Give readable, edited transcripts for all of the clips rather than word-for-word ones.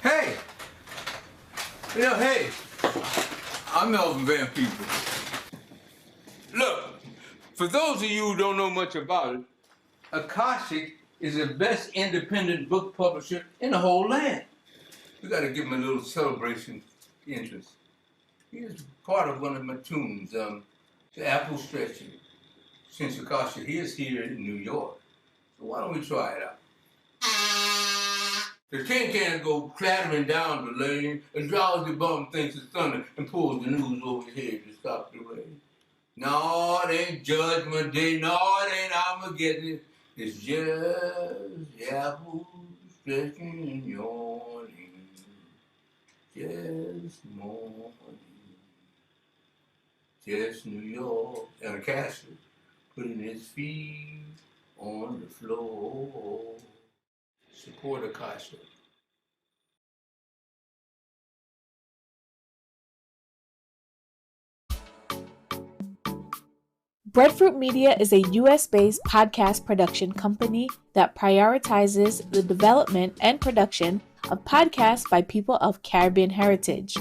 Hey! You know, hey, I'm Melvin Van Peebles. Look, for those of you who don't know much about it, Akashic is the best independent book publisher in the whole land. We got to give him a little celebration interest. He is part of one of my tunes, the Apple Stretching. Since Akashic, he is here in New York. So why don't we try it out? The tin can go clattering down the lane, and drowsy bum thinks it's thunder and pulls the news over his head to stop the rain. No, it ain't Judgment Day. No, it ain't Armageddon. It's just apples stretching in yawning. Just morning. Just New York. And a castle putting his feet on the floor. Support a castle. Breadfruit Media is a US-based podcast production company that prioritizes the development and production of podcasts by people of Caribbean heritage.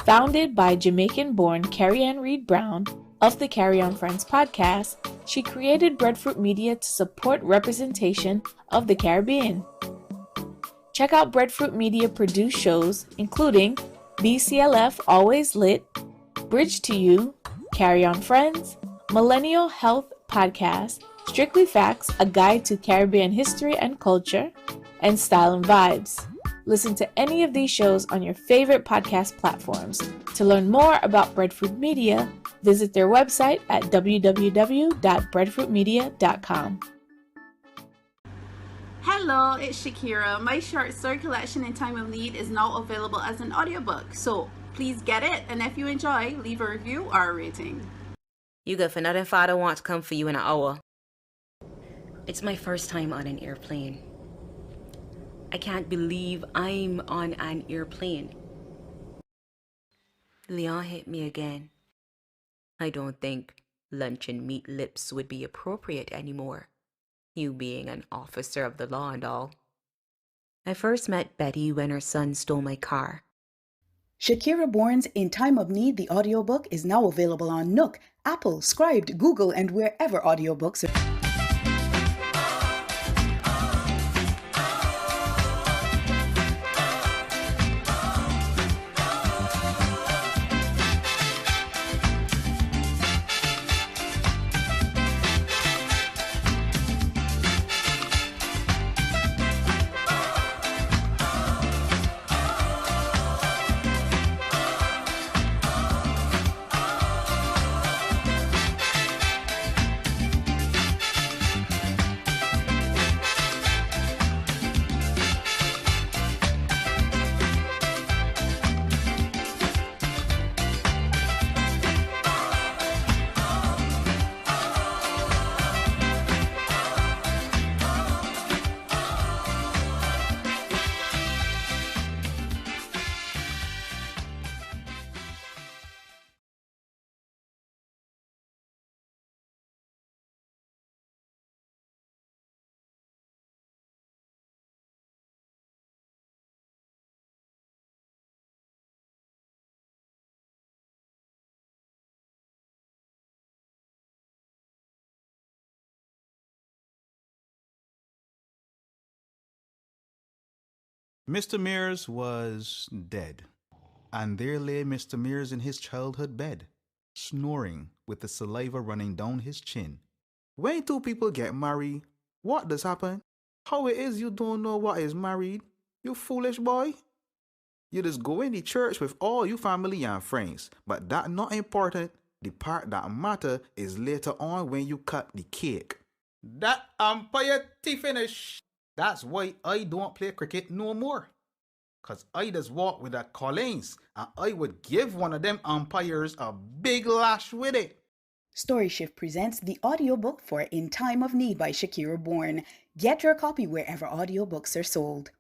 Founded by Jamaican-born Carrie Ann Reed Brown of the Carry On Friends podcast, she created Breadfruit Media to support representation of the Caribbean. Check out Breadfruit Media produced shows including BCLF Always Lit, Bridge to You, Carry On Friends, Millennial Health Podcast, Strictly Facts, a guide to Caribbean history and culture, and Style and Vibes. Listen to any of these shows on your favorite podcast platforms. To learn more about Breadfruit Media, visit their website at www.breadfruitmedia.com. Hello, it's Shakira. My short story collection In Time of Need is now available as an audiobook, so please get it, and if you enjoy, leave a review or a rating. You good for nothing, father wants to come for you in an hour. It's my first time on an airplane. I can't believe I'm on an airplane. Leon hit me again. I don't think lunch and meat lips would be appropriate anymore, you being an officer of the law and all. I first met Betty when her son stole my car. Shakira Bourne's In Time of Need, the audiobook, is now available on Nook, Apple, Scribd, Google, and wherever audiobooks are. Mr. Mears was dead, and there lay Mr. Mears in his childhood bed, snoring with the saliva running down his chin. When two people get married, what does happen? How it is you don't know what is married, you foolish boy? You just go in the church with all your family and friends, but that not important. The part that matter is later on when you cut the cake. That umpire finish. That's why I don't play cricket no more. Cause I just walk with a Collins and I would give one of them umpires a big lash with it. Storyshift presents the audiobook for In Time of Need by Shakira Bourne. Get your copy wherever audiobooks are sold.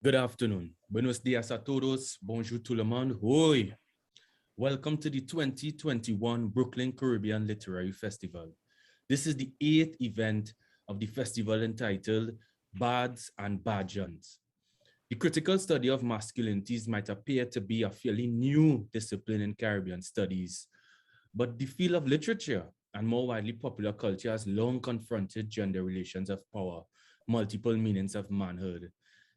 Good afternoon. Buenos dias a todos. Bonjour tout le monde. Hoi. Welcome to the 2021 Brooklyn Caribbean Literary Festival. This is the 8th event of the festival entitled Bards and Badjohns. The critical study of masculinities might appear to be a fairly new discipline in Caribbean studies, but the field of literature and more widely popular culture has long confronted gender relations of power, multiple meanings of manhood,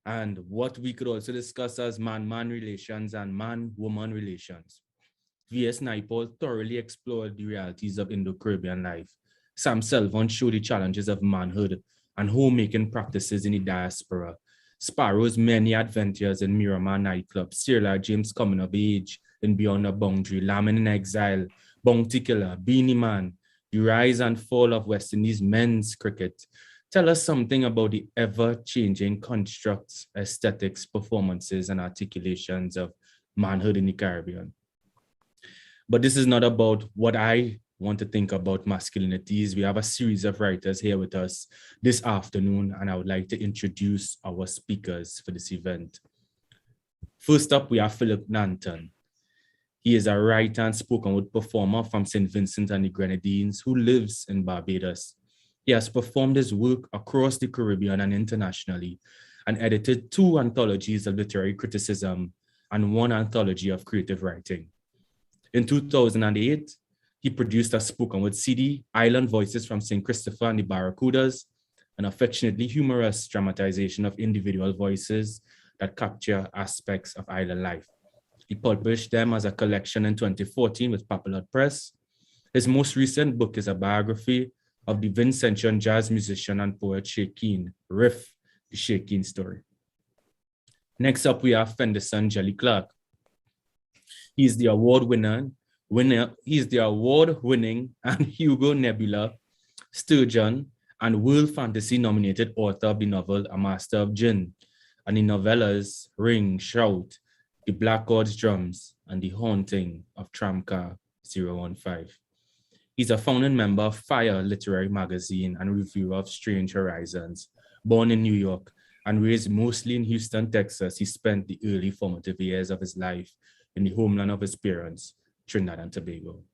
and what we could also discuss as man-man relations and man-woman relations. V.S. Naipaul thoroughly explored the realities of Indo-Caribbean life. Sam Selvon showed the challenges of manhood and homemaking practices in the diaspora. Sparrow's many adventures in Miramar nightclub, Sierra James coming of age in Beyond the Boundary, Lamin in Exile, Bounty Killer, Beanie Man, the rise and fall of West Indies men's cricket. Tell us something about the ever-changing constructs, aesthetics, performances, and articulations of manhood in the Caribbean. But this is not about what I want to think about masculinities. We have a series of writers here with us this afternoon, and I would like to introduce our speakers for this event. First up, we have Philip Nanton. He is a writer and spoken word performer from St. Vincent and the Grenadines who lives in Barbados. He has performed his work across the Caribbean and internationally and edited 2 anthologies of literary criticism and 1 anthology of creative writing. In 2008, he produced a spoken word CD, Island Voices from St. Christopher and the Barracudas, an affectionately humorous dramatization of individual voices that capture aspects of island life. He published them as a collection in 2014 with Papillon Press. His most recent book is a biography of the Vincentian jazz musician and poet Shay Keane, Riff, the Shay Keane story. Next up, we have Fenderson Jelly Clark. He is the award-winning and Hugo Nebula, Sturgeon, and World Fantasy nominated author of the novel A Master of Gin, and the novellas Ring, Shout, The Black God's Drums, and The Haunting of Tramcar 015. He's a founding member of Fire Literary Magazine and reviewer of Strange Horizons. Born in New York and raised mostly in Houston, Texas, he spent the early formative years of his life in the homeland of his parents, Trinidad and Tobago.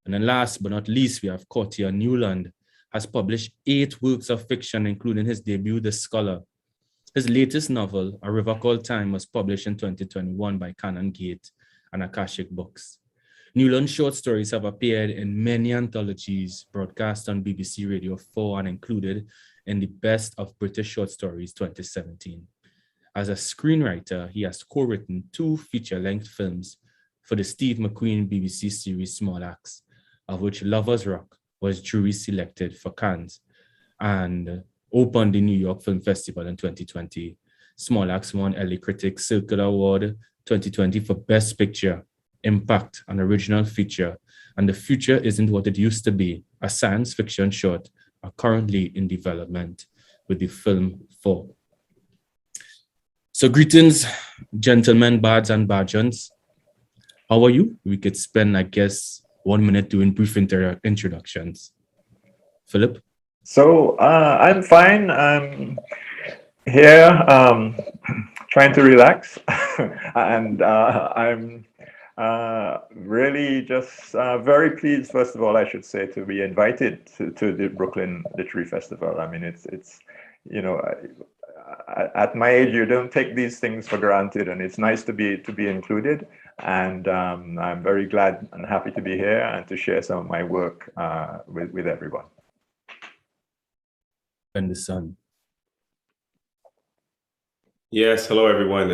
And then last but not least, we have Courtier Newland, has published 8 works of fiction, including his debut, The Scholar. His latest novel, A River Called Time, was published in 2021 by Cannon Gate and Akashic Books. Newland's short stories have appeared in many anthologies broadcast on BBC Radio 4 and included in the Best of British Short Stories 2017. As a screenwriter, he has co-written 2 feature-length films for the Steve McQueen BBC series Small Axe, of which Lovers Rock was jury selected for Cannes and opened the New York Film Festival in 2020. Small Axe won LA Critics Circle Award 2020 for Best Picture, Impact, and Original Feature, and The Future Isn't What It Used to Be, a science fiction short, are currently in development with the film 4. So greetings, gentlemen, bards and badjohns. How are you? We could spend, I guess, 1 minute doing brief introductions. Philip? So I'm fine. I'm here trying to relax. And I'm really just very pleased, first of all, I should say, to be invited to the Brooklyn Literary Festival. I mean, it's you know, at my age, you don't take these things for granted, and it's nice to be included. And I'm very glad and happy to be here and to share some of my work with everyone. And the sun. Yes, hello everyone.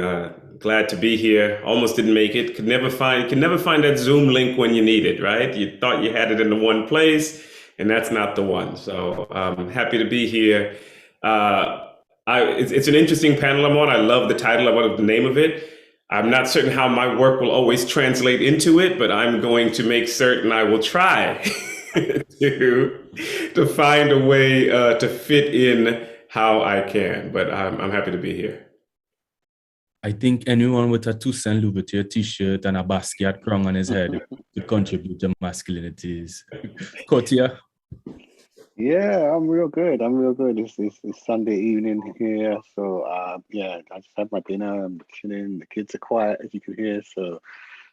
Glad to be here. Almost didn't make it. Could never find that Zoom link when you need it, right? You thought you had it in the one place, and that's not the one. So I'm happy to be here. It's an interesting panel I'm on. I love the title. I love the name of it. I'm not certain how my work will always translate into it, but I'm going to make certain I will try to find a way to fit in how I can. But I'm happy to be here. I think anyone with a Toussaint Louverture t-shirt and a Basquiat crown on his head could contribute to masculinities. Kotia? Yeah, I'm real good. It's Sunday evening here. So, yeah, I just had my dinner. I'm chilling. The kids are quiet, as you can hear. So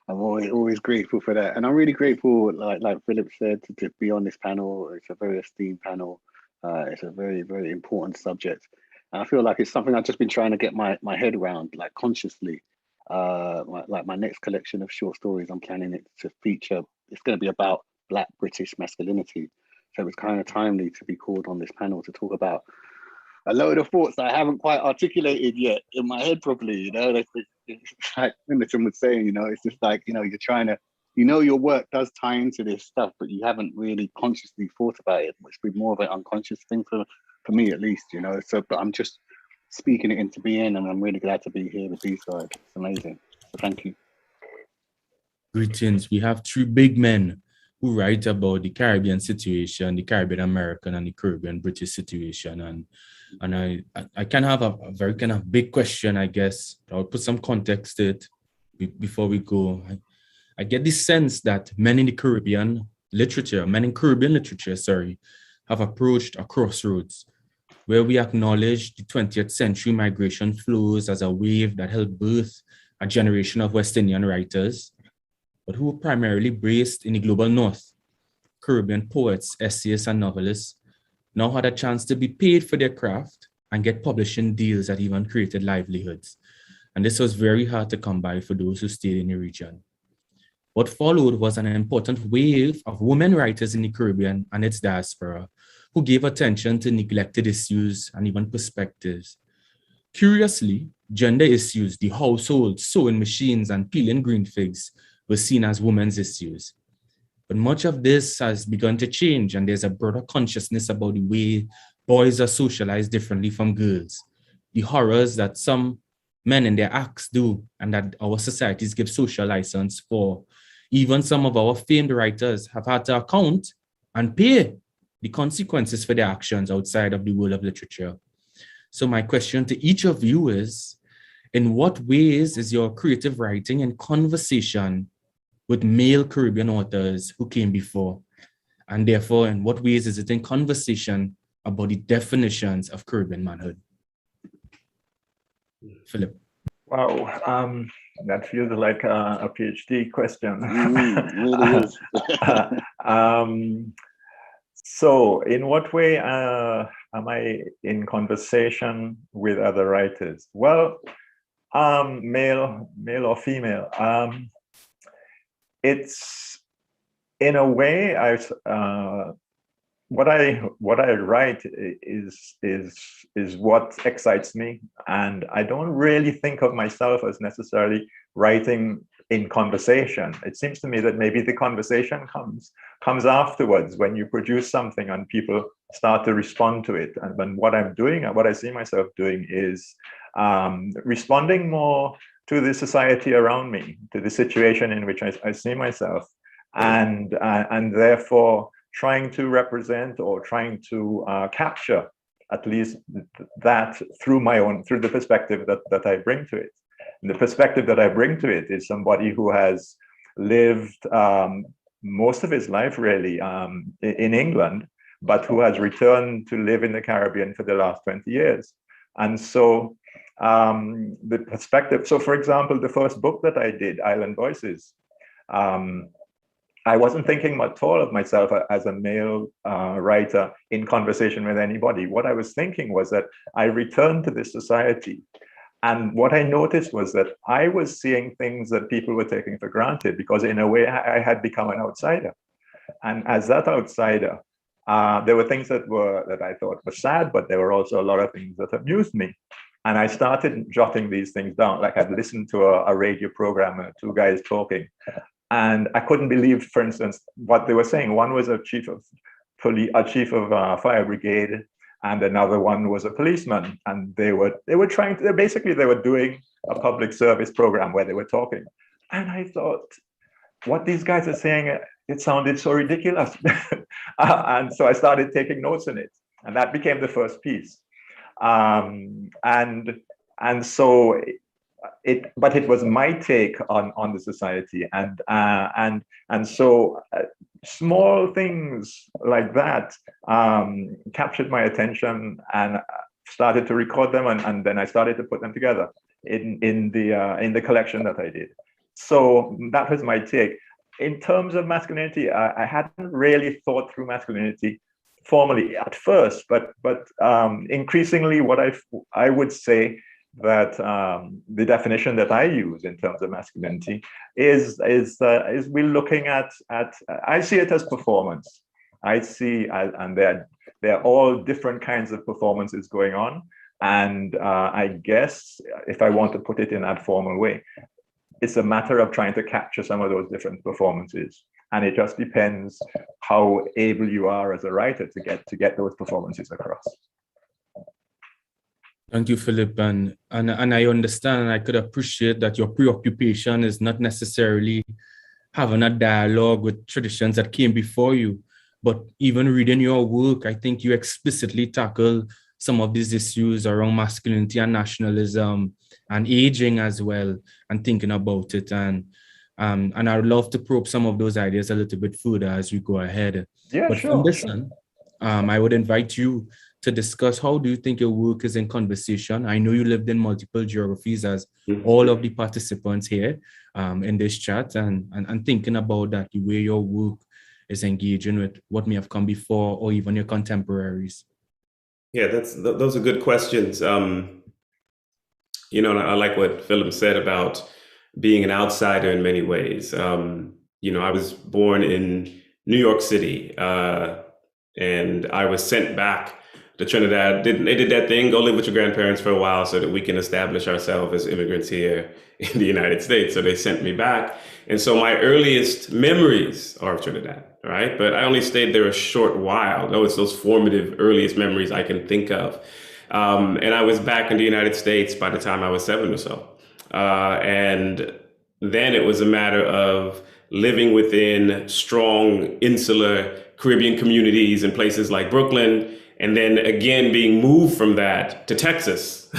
I'm always grateful for that. And I'm really grateful, like Philip said, to be on this panel. It's a very esteemed panel. It's a very, very important subject. And I feel like it's something I've just been trying to get my head around, like consciously. My next collection of short stories, I'm planning it to feature. It's going to be about Black British masculinity. So it was kind of timely to be called on this panel to talk about a load of thoughts that I haven't quite articulated yet in my head properly. You know, it's like Winston was saying. You know, it's just like, you know, you're trying to, you know, your work does tie into this stuff, but you haven't really consciously thought about it. It's been more of an unconscious thing for me, at least. You know, so but I'm just speaking it into being, and I'm really glad to be here with these guys. It's amazing. So thank you. Greetings. We have three big men who write about the Caribbean situation, the Caribbean American and the Caribbean British situation. And I can have a very kind of big question, I guess. I'll put some context to it before we go. I get this sense that men in Caribbean literature, have approached a crossroads where we acknowledge the 20th century migration flows as a wave that helped birth a generation of West Indian writers, but who were primarily based in the global north. Caribbean poets, essayists, and novelists now had a chance to be paid for their craft and get publishing deals that even created livelihoods. And this was very hard to come by for those who stayed in the region. What followed was an important wave of women writers in the Caribbean and its diaspora who gave attention to neglected issues and even perspectives. Curiously, gender issues, the household, sewing machines, and peeling green figs were seen as women's issues. But much of this has begun to change, and there's a broader consciousness about the way boys are socialized differently from girls, the horrors that some men in their acts do, and that our societies give social license for. Even some of our famed writers have had to account and pay the consequences for their actions outside of the world of literature. So my question to each of you is, in what ways is your creative writing in conversation with male Caribbean authors who came before? And therefore, in what ways is it in conversation about the definitions of Caribbean manhood? Philip. Wow, that feels like a PhD question. Really is. So, in what way am I in conversation with other writers? Well, male or female. It's in a way what I write is what excites me, and I don't really think of myself as necessarily writing in conversation. It seems to me that maybe the conversation comes afterwards when you produce something and people start to respond to it. And then what I'm doing and what I see myself doing is responding more to the society around me, to the situation in which I see myself, and therefore trying to represent or trying to capture at least that through the perspective that I bring to it. And the perspective that I bring to it is somebody who has lived most of his life really in England, but who has returned to live in the Caribbean for the last 20 years. And so the perspective, so for example, the first book that I did, Island Voices, I wasn't thinking at all of myself as a male writer in conversation with anybody. What I was thinking was that I returned to this society, and what I noticed was that I was seeing things that people were taking for granted, because in a way I had become an outsider. And as that outsider, there were things that I thought were sad, but there were also a lot of things that amused me. And I started jotting these things down. Like I'd listened to a radio program, two guys talking, and I couldn't believe, for instance, what they were saying. One was a chief of fire brigade, and another one was a policeman. And they were doing a public service program where they were talking. And I thought, what these guys are saying, it sounded so ridiculous. And so I started taking notes in it, and that became the first piece. But it was my take on the society, and so small things like that captured my attention, and started to record them, and then I started to put them together in the collection that I did. So that was my take. In terms of masculinity, I hadn't really thought through masculinity formally at first, but increasingly, what I would say that the definition that I use in terms of masculinity is we're looking at I see it as performance. I see, and they're all different kinds of performances going on. And I guess if I want to put it in that formal way, it's a matter of trying to capture some of those different performances. And it just depends how able you are as a writer to get those performances across. Thank you, Philip. And I understand, and I could appreciate that your preoccupation is not necessarily having a dialogue with traditions that came before you, but even reading your work, I think you explicitly tackle some of these issues around masculinity and nationalism and aging as well, and thinking about it. And I would love to probe some of those ideas a little bit further as we go ahead. Yeah, but sure. from this one, I would invite you to discuss how do you think your work is in conversation. I know you lived in multiple geographies as all of the participants here in this chat, and thinking about that, the way your work is engaging with what may have come before or even your contemporaries. Yeah, those are good questions. You know, I like what Philip said about being an outsider in many ways. You know, I was born in New York City, and I was sent back to Trinidad. They did that thing, go live with your grandparents for a while so that we can establish ourselves as immigrants here in the United States. So they sent me back. And so my earliest memories are of Trinidad, right? But I only stayed there a short while. Those formative earliest memories I can think of. And I was back in the United States by the time I was 7 or so. And then it was a matter of living within strong insular Caribbean communities in places like Brooklyn, and then again being moved from that to Texas,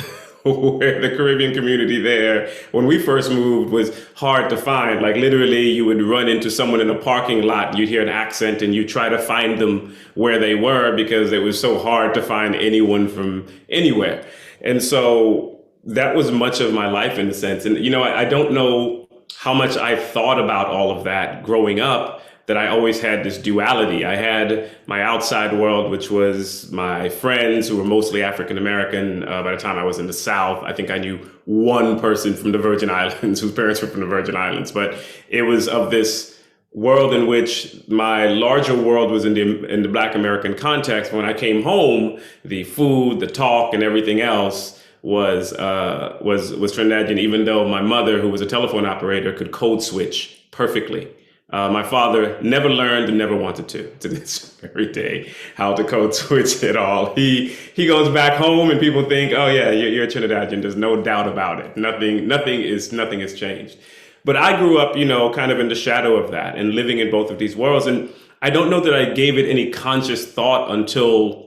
where the Caribbean community there, when we first moved, was hard to find. Like literally you would run into someone in a parking lot, you'd hear an accent and you try to find them where they were because it was so hard to find anyone from anywhere. And so that was much of my life in a sense. And, you know, I don't know how much I thought about all of that growing up, that I always had this duality. I had my outside world, which was my friends who were mostly African-American. By the time I was in the South, I think I knew one person from the Virgin Islands whose parents were from the Virgin Islands. But it was of this world in which my larger world was in the Black American context. When I came home, the food, the talk, and everything else was Trinidadian, even though my mother, who was a telephone operator, could code switch perfectly. My father never learned and never wanted to this very day, how to code switch at all. He goes back home and people think, oh yeah, you're a Trinidadian. There's no doubt about it. Nothing has changed. But I grew up, you know, kind of in the shadow of that and living in both of these worlds. And I don't know that I gave it any conscious thought until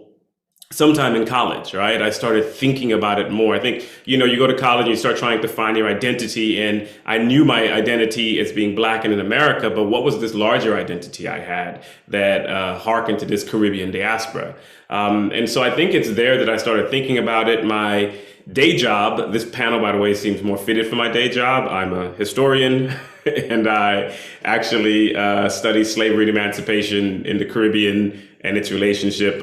sometime in college, right? I started thinking about it more. I think, you know, you go to college and you start trying to find your identity, and I knew my identity as being Black and in America, but what was this larger identity I had that hearkened to this Caribbean diaspora? And so I think it's there that I started thinking about it. My day job, this panel, by the way, seems more fitted for my day job. I'm a historian and I actually study slavery and emancipation in the Caribbean and its relationship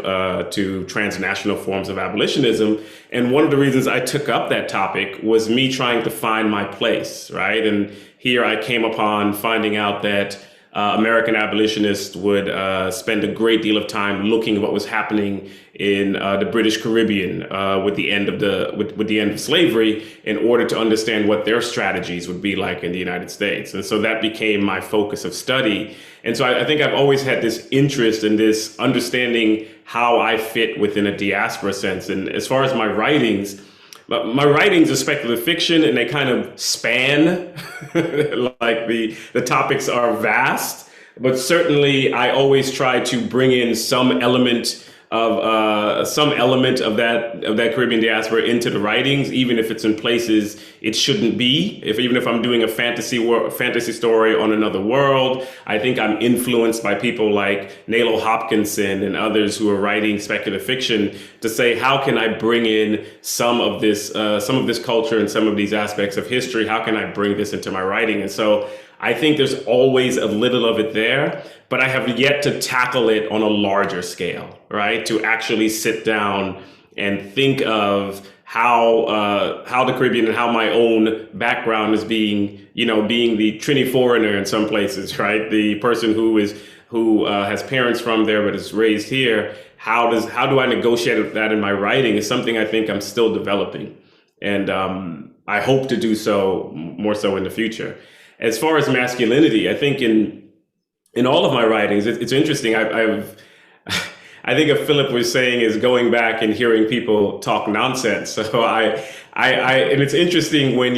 to transnational forms of abolitionism. And one of the reasons I took up that topic was me trying to find my place, right? And here I came upon finding out that American abolitionists would spend a great deal of time looking at what was happening in the British Caribbean with the end of slavery, in order to understand what their strategies would be like in the United States. And so that became my focus of study. And so I think I've always had this interest in this understanding how I fit within a diaspora sense. And as far as my writings are speculative fiction, and they kind of span, like the topics are vast, but certainly I always try to bring in some element of that Caribbean diaspora into the writings, even if it's in places it shouldn't be. Even if I'm doing a fantasy story on another world, I think I'm influenced by people like Nalo Hopkinson and others who are writing speculative fiction to say, how can I bring in some of this culture and some of these aspects of history? How can I bring this into my writing? And so I think there's always a little of it there, but I have yet to tackle it on a larger scale, right? To actually sit down and think of how the Caribbean and how my own background is being, being the Trini foreigner in some places, right? The person who has parents from there but is raised here. How do I negotiate that in my writing is something I think I'm still developing, and I hope to do so more so in the future. As far as masculinity, I think in all of my writings, it's interesting. I think if Philip was saying is going back and hearing people talk nonsense. So and it's interesting when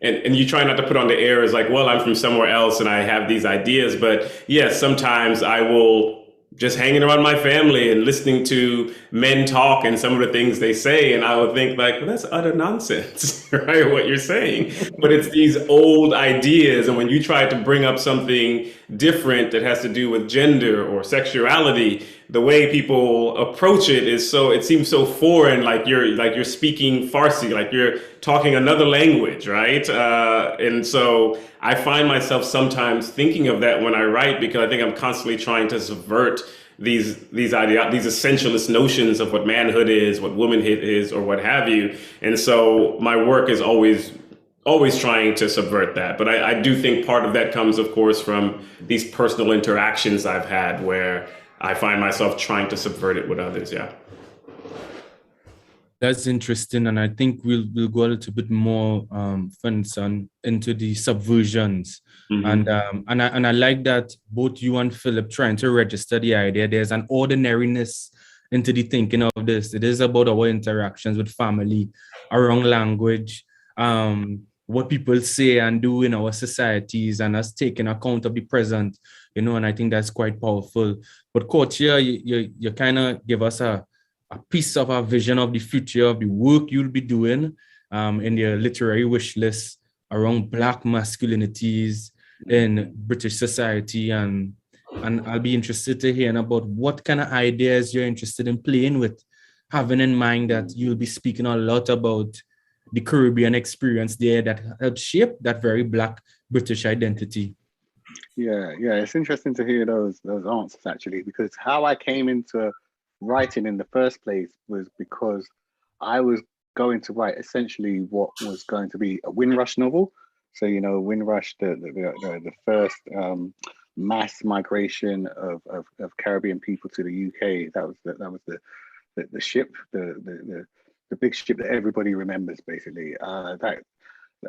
and you try not to put on the air as like, well, I'm from somewhere else and I have these ideas. But yes, sometimes I will just hanging around my family and listening to men talk and some of the things they say. And I would think like, well, that's utter nonsense, right? What you're saying. But it's these old ideas. And when you try to bring up something different that has to do with gender or sexuality, the way people approach it it seems so foreign, like you're speaking Farsi, like you're talking another language, right? And so I find myself sometimes thinking of that when I write, because I think I'm constantly trying to subvert these essentialist notions of what manhood is, what womanhood is, or what have you. And so my work is always trying to subvert that. But I do think part of that comes, of course, from these personal interactions I've had where I find myself trying to subvert it with others. Yeah. That's interesting, and I think we'll go a little bit more into the subversions, and I like that both you and Philip trying to register the idea. There's an ordinariness into the thinking of this. It is about our interactions with family, around language, what people say and do in our societies, and us taking account of the present. And I think that's quite powerful. But Coach, here you kind of give us a piece of a vision of the future of the work you'll be doing in your literary wish list around Black masculinities in British society, and I'll be interested to hear about what kind of ideas you're interested in playing with, having in mind that you'll be speaking a lot about the Caribbean experience there that helped shape that very Black British identity. Yeah, it's interesting to hear those answers actually, because how I came into writing in the first place was because I was going to write essentially what was going to be a Windrush novel. So Windrush, the first mass migration of Caribbean people to the UK. That was the ship, the big ship that everybody remembers, basically. That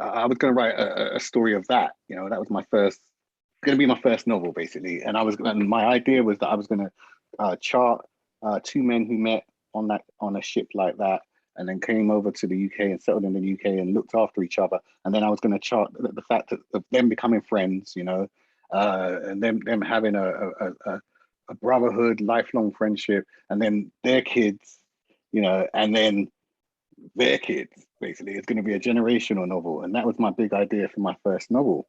I was going to write a story of that. That was going to be my first novel, basically. And my idea was that I was going to chart two men who met on a ship like that, and then came over to the UK and settled in the UK and looked after each other. And then I was going to chart the fact of them becoming friends, and them having a brotherhood, lifelong friendship, and then their kids, and then their kids. Basically, it's going to be a generational novel, and that was my big idea for my first novel.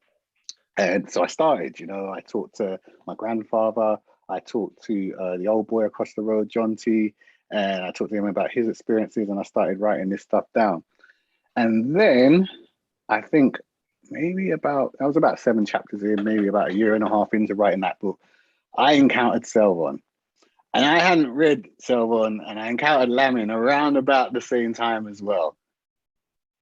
And so I started. I talked to my grandfather. I talked to the old boy across the road, John T, and I talked to him about his experiences, and I started writing this stuff down. And then I think I was about 7 chapters in, maybe about a year and a half into writing that book, I encountered Selvon. And I hadn't read Selvon, and I encountered Lamin around about the same time as well.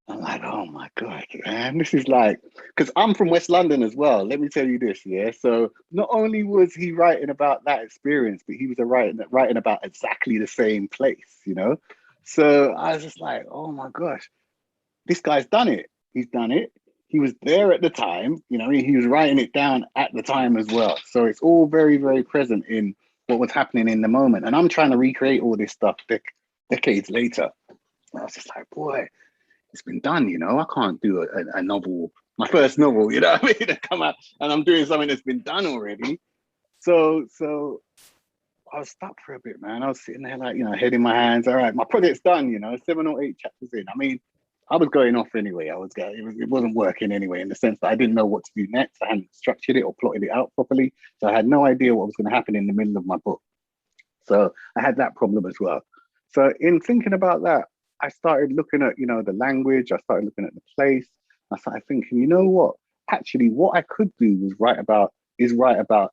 I'm like, oh my God, man, this is like, because I'm from West London as well. Let me tell you this, yeah. So not only was he writing about that experience, but he was writing about exactly the same place, So I was just like, oh my gosh, this guy's done it. He's done it. He was there at the time, he was writing it down at the time as well. So it's all very, very present in what was happening in the moment. And I'm trying to recreate all this stuff decades later. And I was just like, boy, it's been done, I can't do a novel, my first novel, to come out, and I'm doing something that's been done already. So I was stuck for a bit, man. I was sitting there like, head in my hands. All right, my project's done, 7 or 8 chapters in. I mean, I was going off anyway. It wasn't working anyway, in the sense that I didn't know what to do next. I hadn't structured it or plotted it out properly. So I had no idea what was going to happen in the middle of my book. So I had that problem as well. So in thinking about that, I started looking at, the language. I started looking at the place. I started thinking, you know what? actually what I could do was write about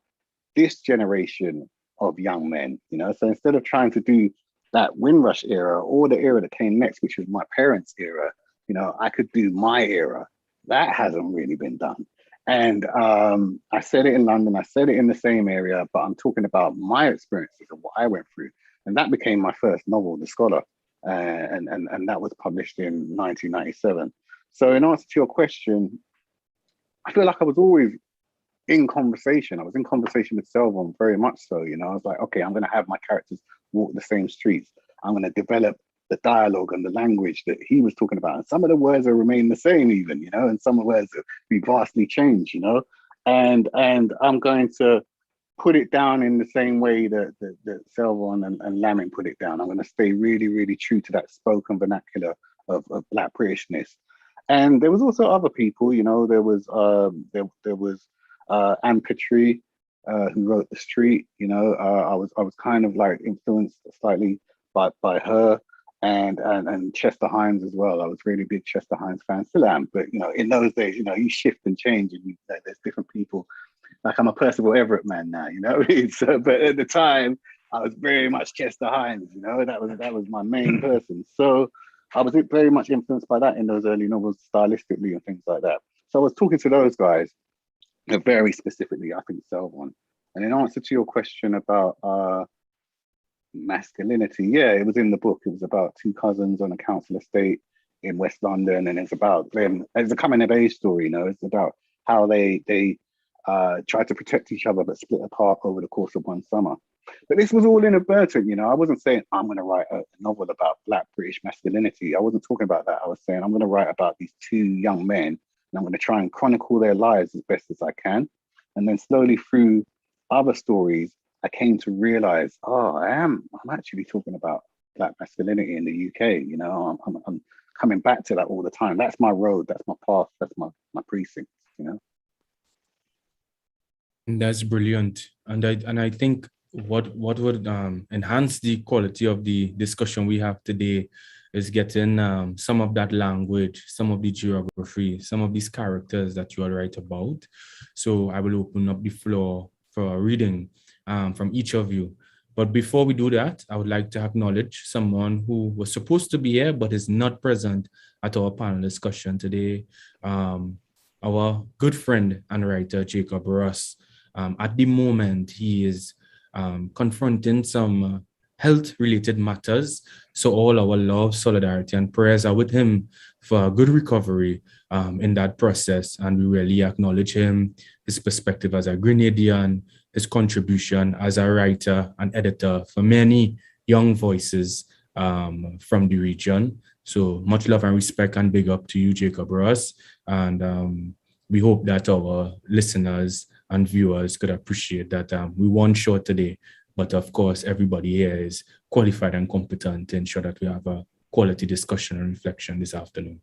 this generation of young men, you know. So instead of trying to do that Windrush era or the era that came next, which was my parents' era, you know, I could do my era. That hasn't really been done. And I said it in London, I said it in the same area, but I'm talking about my experiences of what I went through. And that became my first novel, The Scholar. And that was published in 1997. So in answer to your question, I feel like I was always in conversation. I was in conversation with Selvon very much so, you know. I was like, okay, I'm going to have my characters walk the same streets. I'm going to develop the dialogue and the language that he was talking about. And some of the words will remain the same even, you know, and some of the words will be vastly changed, you know. And I'm going to put it down in the same way that Selvon and Lamin put it down. I'm going to stay really, really true to that spoken vernacular of Black Britishness. And there was also other people, you know. There was Anne Petrie, who wrote The Street. You know, I was kind of like influenced slightly by her, and Chester Himes as well. I was really big Chester Himes fan, still am. But you know, in those days, you know, you shift and change, and there's different people. Like I'm a Percival Everett man now, you know. But at the time, I was very much Chester Himes. You know, that was my main person. So I was very much influenced by that in those early novels, stylistically and things like that. So I was talking to those guys, very specifically, I think Selvon. And in answer to your question about masculinity, yeah, it was in the book. It was about two cousins on a council estate in West London, and it's about them. It's a coming of age story, you know. It's about how they tried to protect each other but split apart over the course of one summer. But this was all inadvertent, you know. I wasn't saying I'm going to write a novel about Black British masculinity. I wasn't talking about that. I was saying I'm going to write about these two young men, and I'm going to try and chronicle their lives as best as I can. And then slowly through other stories, I came to realize, oh, I'm actually talking about Black masculinity in the UK. You know, I'm coming back to that all the time. That's my road. That's my path. That's my precinct. You know. That's brilliant, and I think what would enhance the quality of the discussion we have today is getting some of that language, some of the geography, some of these characters that you all write about. So I will open up the floor for a reading from each of you. But before we do that, I would like to acknowledge someone who was supposed to be here but is not present at our panel discussion today. Our good friend and writer, Jacob Ross. At the moment, he is confronting some health-related matters. So all our love, solidarity, and prayers are with him for a good recovery in that process. And we really acknowledge him, his perspective as a Grenadian, his contribution as a writer and editor for many young voices from the region. So much love and respect and big up to you, Jacob Ross. And we hope that our listeners and viewers could appreciate that we won short today. But of course, everybody here is qualified and competent to ensure that we have a quality discussion and reflection this afternoon.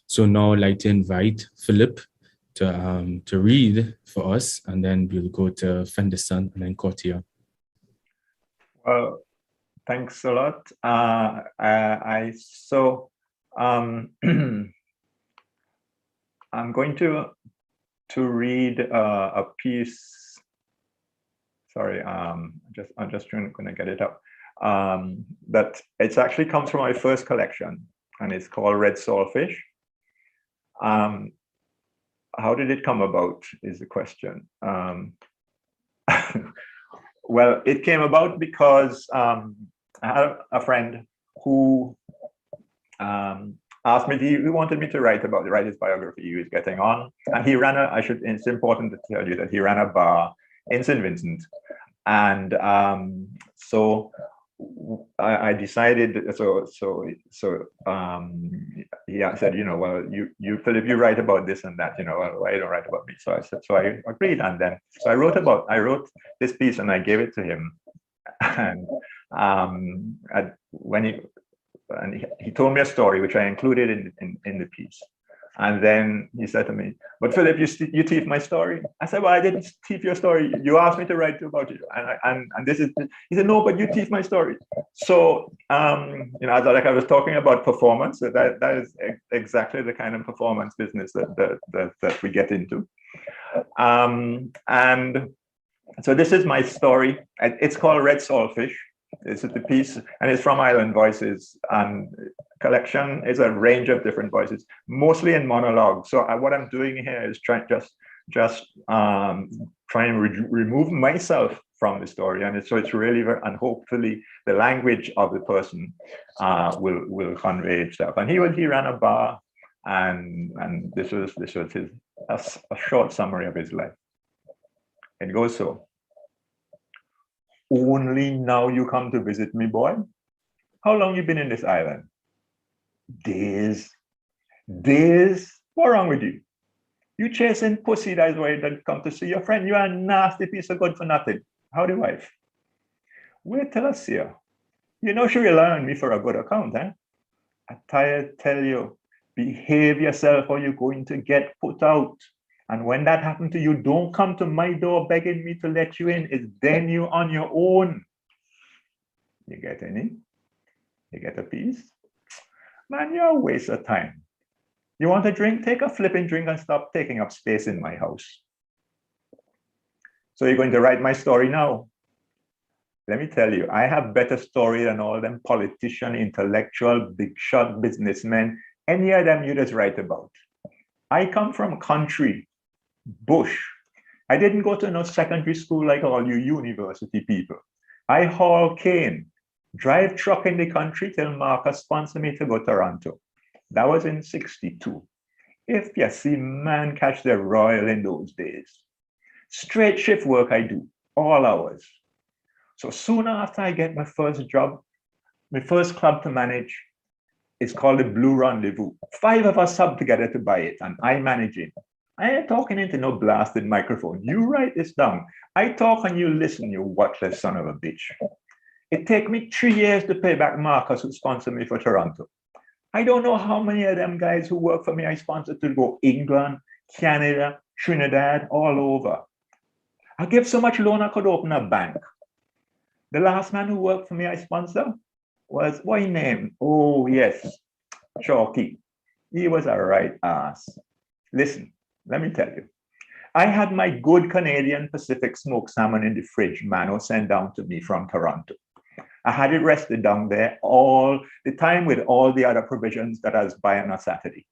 So now I'd like to invite Philip to read for us, and then we'll go to Fenderson and then Cortia. Well, thanks a lot. I'm going to read a piece. Sorry, I'm just going to get it up. But it actually comes from my first collection, and it's called Red Saltfish. How did it come about is the question. Well, it came about because I had a friend who asked me, he wanted me to write his biography. He was getting on, and he ran it's important to tell you that he ran a bar in St. Vincent. And so I decided, he said, you know, well, you Philip, you write about this and that, you know, well, why you don't write about me? So I said, so I agreed. And then, so I wrote this piece and I gave it to him. And when he told me a story, which I included in the piece. And then he said to me, "But Philip, you thief my story." I said, "Well, I didn't thief your story. You asked me to write about it." And this is, he said, "No, but you thief my story." So, like I was talking about performance, so that is exactly the kind of performance business that we get into. And so this is my story. It's called Red Saltfish. This is the piece, and it's from Island Voices, and collection is a range of different voices, mostly in monologue. So what I'm doing here is trying and remove myself from the story, and so it's really and hopefully the language of the person will convey itself. And he ran a bar, and this was his a short summary of his life. It goes so. "Only now you come to visit me, boy? How long you been in this island?" "Days." "Days? What wrong with you? You chasing pussy, that's why you don't come to see your friend. You are a nasty piece of good for nothing. Howdy, wife?" "Wait till I see her. You know she rely on me for a good account, eh? I tell you, behave yourself or you're going to get put out. And when that happens to you, don't come to my door begging me to let you in. It's then you on your own." You get any? You get a piece? Man, you're a waste of time. You want a drink? Take a flipping drink and stop taking up space in my house. So you're going to write my story now? Let me tell you, I have better story than all them politician, intellectual, big shot businessmen, any of them you just write about. I come from country, bush. I didn't go to no secondary school like all you university people. I haul cane, drive truck in the country till Marcus sponsored me to go to Toronto. That was in 62. If you see man catch the royal in those days. Straight shift work I do, all hours. So soon after I get my first job, my first club to manage, it's called the Blue Rendezvous. 5 of us sub together to buy it, and I manage it. I ain't talking into no blasted microphone. You write this down. I talk and you listen, you worthless son of a bitch. It take me 3 years to pay back Marcus, who sponsored me for Toronto. I don't know how many of them guys who work for me I sponsored to go England, Canada, Trinidad, all over. I give so much loan I could open a bank. The last man who worked for me I sponsored was, what his name? Oh, yes, Chalky. He was a right ass. Listen, let me tell you. I had my good Canadian Pacific smoked salmon in the fridge Mano sent down to me from Toronto. I had it rested down there all the time with all the other provisions that I was buying on Saturday.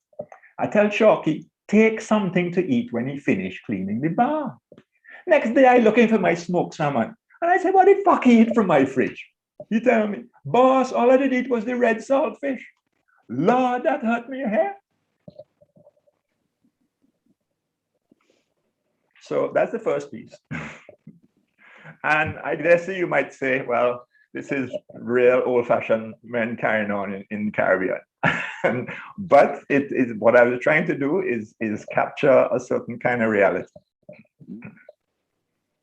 I tell Chalky, take something to eat when he finished cleaning the bar. Next day, I looking for my smoked salmon. And I said, what the fuck he eat from my fridge? He tell me, boss, all I did eat was the red saltfish. Lord, that hurt me hair. So that's the first piece. And I guess you might say, well, this is real old-fashioned men carrying on in Caribbean. But it is what I was trying to do is capture a certain kind of reality.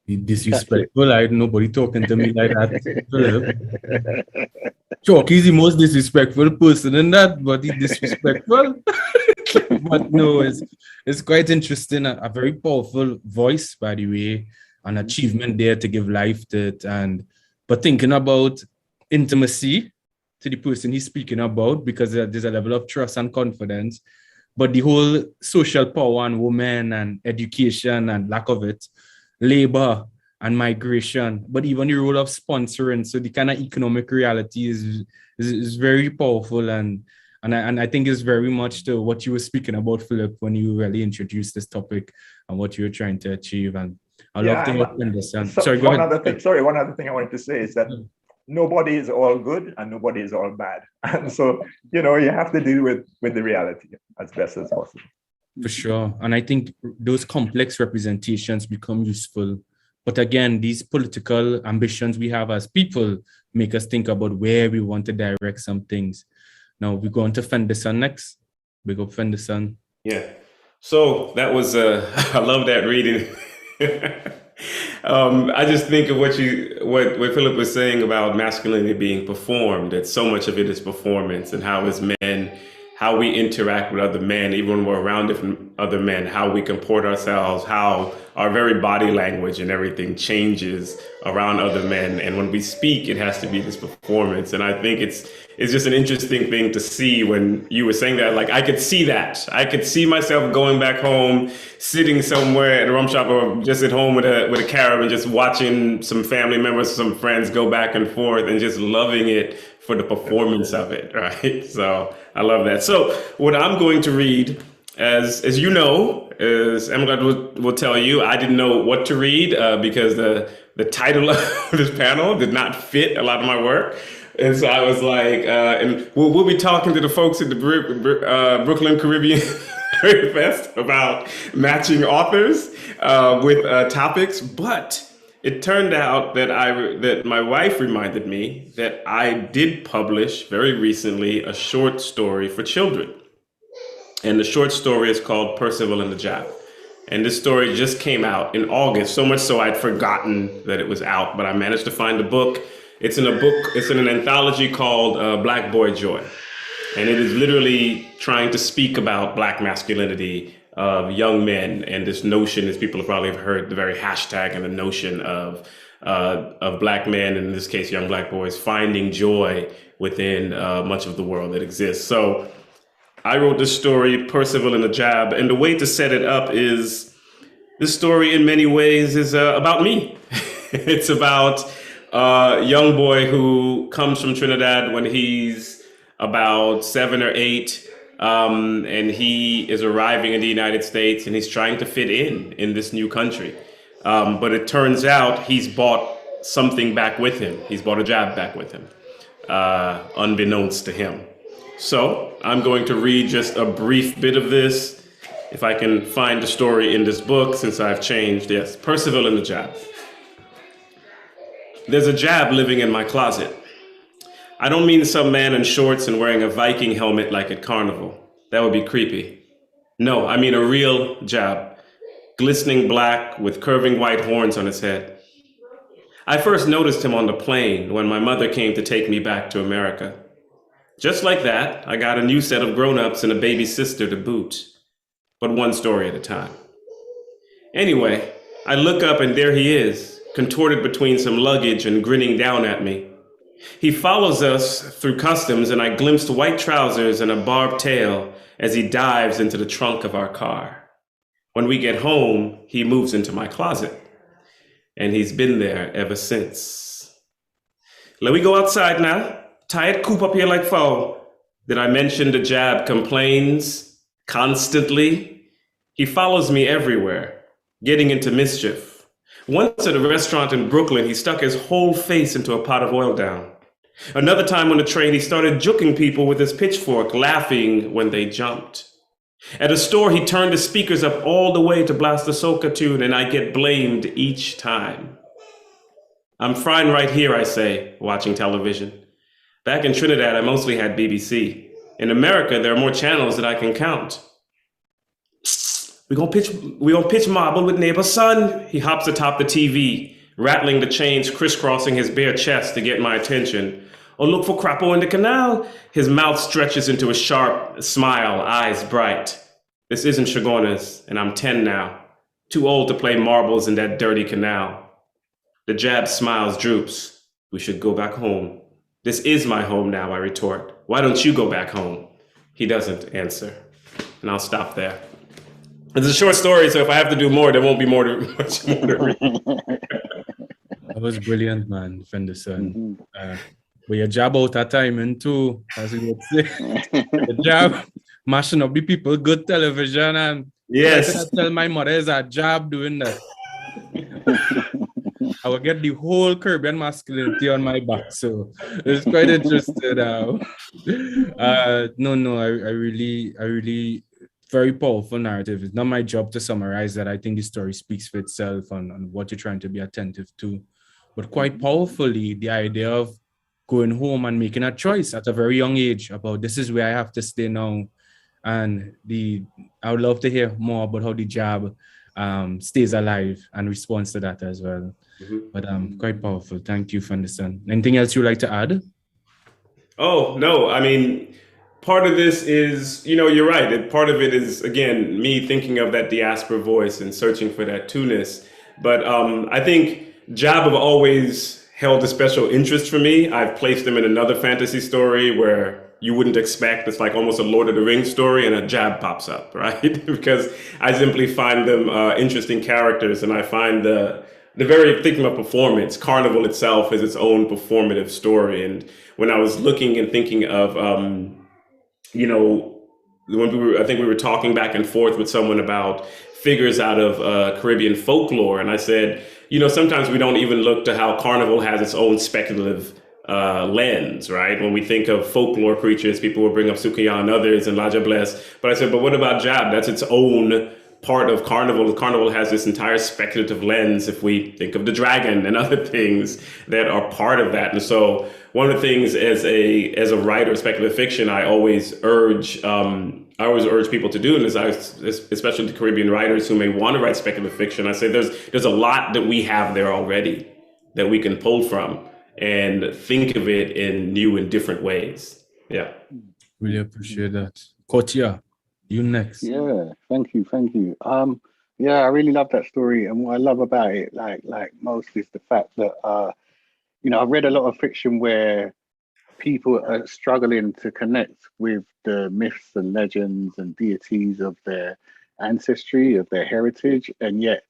Disrespectful. I had nobody talking to me like that. Chalky's the most disrespectful person in that, but he's disrespectful. But no, it's quite interesting. A very powerful voice, by the way, an achievement there to give life to it. But thinking about intimacy to the person he's speaking about, because there's a level of trust and confidence, but the whole social power and women and education and lack of it, labor and migration, but even the role of sponsoring. So the kind of economic reality is very powerful, and I think it's very much to what you were speaking about, Philip, when you really introduced this topic and what you were trying to achieve. And I love to understand. Sorry, go ahead. One other thing I wanted to say is that nobody is all good and nobody is all bad. And so, you have to deal with the reality as best as possible. For sure. And I think those complex representations become useful. But again, these political ambitions we have as people make us think about where we want to direct some things. Now we're going to Fenderson next. Big up Fenderson. Yeah. So that was, I love that reading. I just think of what Philip was saying about masculinity being performed, that so much of it is performance, and how how we interact with other men, even when we're around different other men, how we comport ourselves, how our very body language and everything changes around other men. And when we speak, it has to be this performance. And I think it's just an interesting thing to see when you were saying that. Like, I could see that. I could see myself going back home, sitting somewhere at a rum shop or just at home with a Carib and just watching some family members, some friends go back and forth and just loving it for the performance of it, right? So I love that. So what I'm going to read, as you know, as Amilcar will tell you, I didn't know what to read because the title of this panel did not fit a lot of my work. And so I was like, and we'll be talking to the folks at the Brooklyn Caribbean Fest about matching authors with topics, but it turned out that my wife reminded me that I did publish very recently a short story for children. And the short story is called Percival and the Jab. And this story just came out in August, so much so I'd forgotten that it was out, but I managed to find the book. It's in an anthology called Black Boy Joy. And it is literally trying to speak about Black masculinity of young men, and this notion, as people have probably heard, the very hashtag and the notion of Black men, and in this case, young Black boys, finding joy within much of the world that exists. So I wrote this story, Percival and the Jab, and the way to set it up is this story in many ways is about me. It's about a young boy who comes from Trinidad when he's about 7 or 8. And he is arriving in the United States and he's trying to fit in this new country. But it turns out he's brought something back with him. He's brought a jab back with him, unbeknownst to him. So I'm going to read just a brief bit of this, if I can find the story in this book, since I've changed. Yes, Percival and the Jab. There's a jab living in my closet. I don't mean some man in shorts and wearing a Viking helmet like at Carnival. That would be creepy. No, I mean a real jab, glistening black with curving white horns on his head. I first noticed him on the plane when my mother came to take me back to America. Just like that, I got a new set of grown-ups and a baby sister to boot, but one story at a time. Anyway, I look up and there he is, contorted between some luggage and grinning down at me. He follows us through customs, and I glimpsed white trousers and a barbed tail as he dives into the trunk of our car. When we get home, he moves into my closet, and he's been there ever since. Let me go outside now. Tired coop up here like foe. Did I mention the jab complains constantly? He follows me everywhere, getting into mischief. Once at a restaurant in Brooklyn, he stuck his whole face into a pot of oil down. Another time on the train, he started juking people with his pitchfork, laughing when they jumped. At a store, he turned the speakers up all the way to blast a soca tune, and I get blamed each time. I'm fine right here, I say, watching television. Back in Trinidad, I mostly had BBC. In America, there are more channels that I can count. We gonna pitch marble with neighbor's son. He hops atop the TV, rattling the chains crisscrossing his bare chest to get my attention. Or look for crapo in the canal. His mouth stretches into a sharp smile, eyes bright. This isn't Chagonas, and I'm 10 now. Too old to play marbles in that dirty canal. The jab smiles droops. We should go back home. This is my home now, I retort. Why don't you go back home? He doesn't answer. And I'll stop there. It's a short story, so if I have to do more, there won't be much more to read. That was brilliant, man, Fenderson. But your jab out that time and too, as you would say. The jab mashing up the people, good television, and yes. I tell my mother is a jab doing that. I will get the whole Caribbean masculinity on my back, so it's quite interesting now. I really very powerful narrative. It's not my job to summarize that. I think the story speaks for itself on what you're trying to be attentive to. But quite powerfully, the idea of going home and making a choice at a very young age about this is where I have to stay now. And I would love to hear more about how the jab stays alive and responds to that as well. But quite powerful. Thank you for understanding. Anything else you'd like to add? Oh, no. I mean, part of this is, you're right. Part of it is, again, me thinking of that diaspora voice and searching for that two-ness. But I think Jab have always held a special interest for me. I've placed them in another fantasy story where you wouldn't expect. It's like almost a Lord of the Rings story, and a Jab pops up, right? Because I simply find them interesting characters, and I find the very thinking of performance, Carnival itself is its own performative story. And when I was looking and thinking of when I think we were talking back and forth with someone about figures out of Caribbean folklore, and I said, sometimes we don't even look to how Carnival has its own speculative lens, right? When we think of folklore creatures, people will bring up Sukaya and others and Laja Bless, but I said, but what about Jab? That's its own part of Carnival. Carnival has this entire speculative lens. If we think of the dragon and other things that are part of that, and so one of the things as a writer of speculative fiction, I always urge people to do, and especially the Caribbean writers who may want to write speculative fiction, I say there's a lot that we have there already that we can pull from and think of it in new and different ways. Yeah. Really appreciate that. Kotia, you next. Yeah, thank you. Yeah, I really love that story, and what I love about it, like most, is the fact that I've read a lot of fiction where people are struggling to connect with the myths and legends and deities of their ancestry, of their heritage, and yet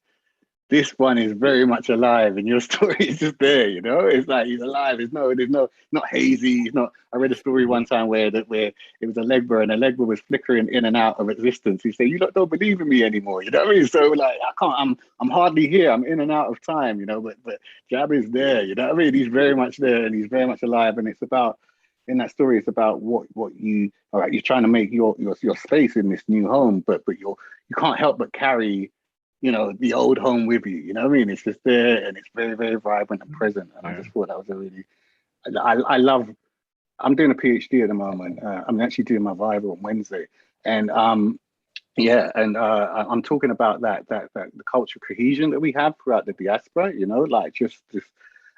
this one is very much alive, and your story is just there. It's like he's alive. There's not hazy. It's not. I read a story one time where it was a Legba, and a Legba was flickering in and out of existence. He said, "You lot don't believe in me anymore." You know what I mean? So like, I can't. I'm hardly here. I'm in and out of time. But Jab is there. You know what I mean? He's very much there, and he's very much alive. And it's about, in that story, it's about what you. All right, you're trying to make your space in this new home, but you can't help but carry the old home with you. You know what I mean? It's just there, and it's very, very vibrant and present. And I just thought that was a really, I love. I'm doing a PhD at the moment. I'm actually doing my Viva on Wednesday, and I'm talking about that the cultural cohesion that we have throughout the diaspora. Like just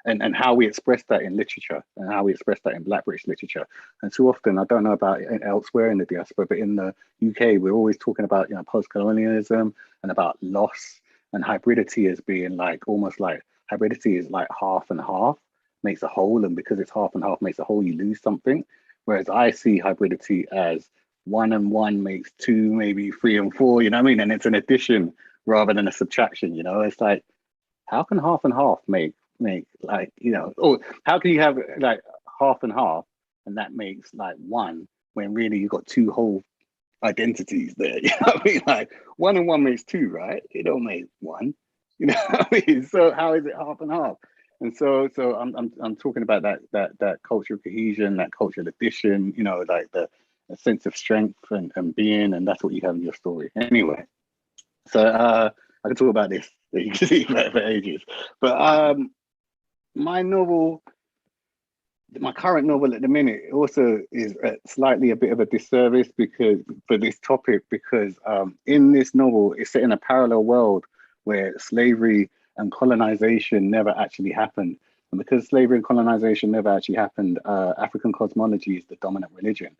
and how we express that in literature, and how we express that in Black British literature. And too often, I don't know about it elsewhere in the diaspora, but in the UK, we're always talking about post-colonialism and about loss and hybridity as being like almost like hybridity is like half and half makes a whole, and because it's half and half makes a whole, you lose something. Whereas I see hybridity as 1 and 1 makes 2, maybe 3 and 4. You know what I mean? And it's an addition rather than a subtraction. It's like, how can half and half make like, or how can you have like half and half and that makes like 1 when really you've got 2 whole identities there? You know what I mean? Like 1 and 1 makes 2, right? It don't make 1. You know what I mean? So how is it half and half? And so I'm talking about that cultural cohesion, that cultural addition, like the sense of strength and being, and that's what you have in your story. Anyway, so I can talk about this you can see for ages. But my current novel at the minute also is slightly a bit of a disservice for this topic, because in this novel it's set in a parallel world where slavery and colonization never actually happened. And because slavery and colonization never actually happened, African cosmology is the dominant religion.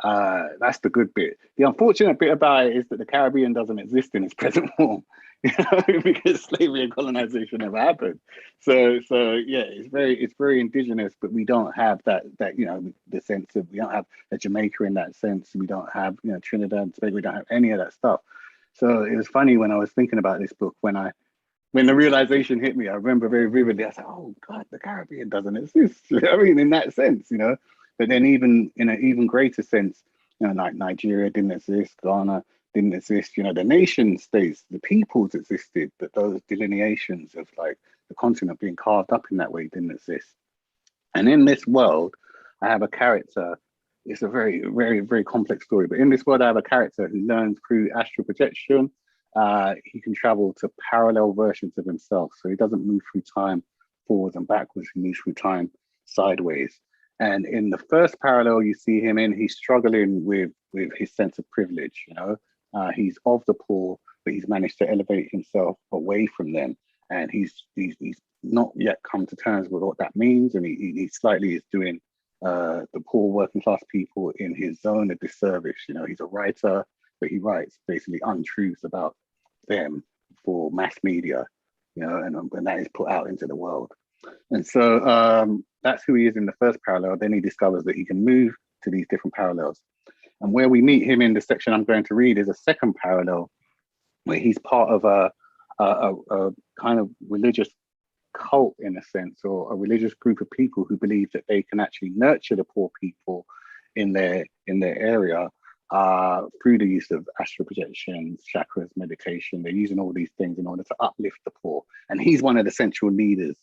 That's the good bit. The unfortunate bit about it is that the Caribbean doesn't exist in its present form, because slavery and colonization never happened. So yeah, it's very indigenous, but we don't have that the sense of, we don't have a Jamaica in that sense. We don't have Trinidad, we don't have any of that stuff. So it was funny when I was thinking about this book, when the realization hit me, I remember very vividly, I said, oh God, the Caribbean doesn't exist. I mean, in that sense, but then even in an even greater sense, like Nigeria didn't exist, Ghana didn't exist, the nation states, the peoples existed, but those delineations of like the continent being carved up in that way didn't exist. And in this world, I have a character. It's a very, very, very complex story, but in this world, I have a character who learns through astral projection. He can travel to parallel versions of himself. So he doesn't move through time forwards and backwards, he moves through time sideways. And in the first parallel you see him in, he's struggling with his sense of privilege. He's of the poor, but he's managed to elevate himself away from them. And he's not yet come to terms with what that means. And he slightly is doing the poor working class people in his zone a disservice. You know, he's a writer, but he writes basically untruths about them for mass media, you know, and that is put out into the world. And so that's who he is in the first parallel. Then he discovers that he can move to these different parallels. And where we meet him in the section I'm going to read is a second parallel where he's part of a kind of religious cult in a sense, or a religious group of people who believe that they can actually nurture the poor people in their area through the use of astral projections, chakras, meditation. They're using all these things in order to uplift the poor. And he's one of the central leaders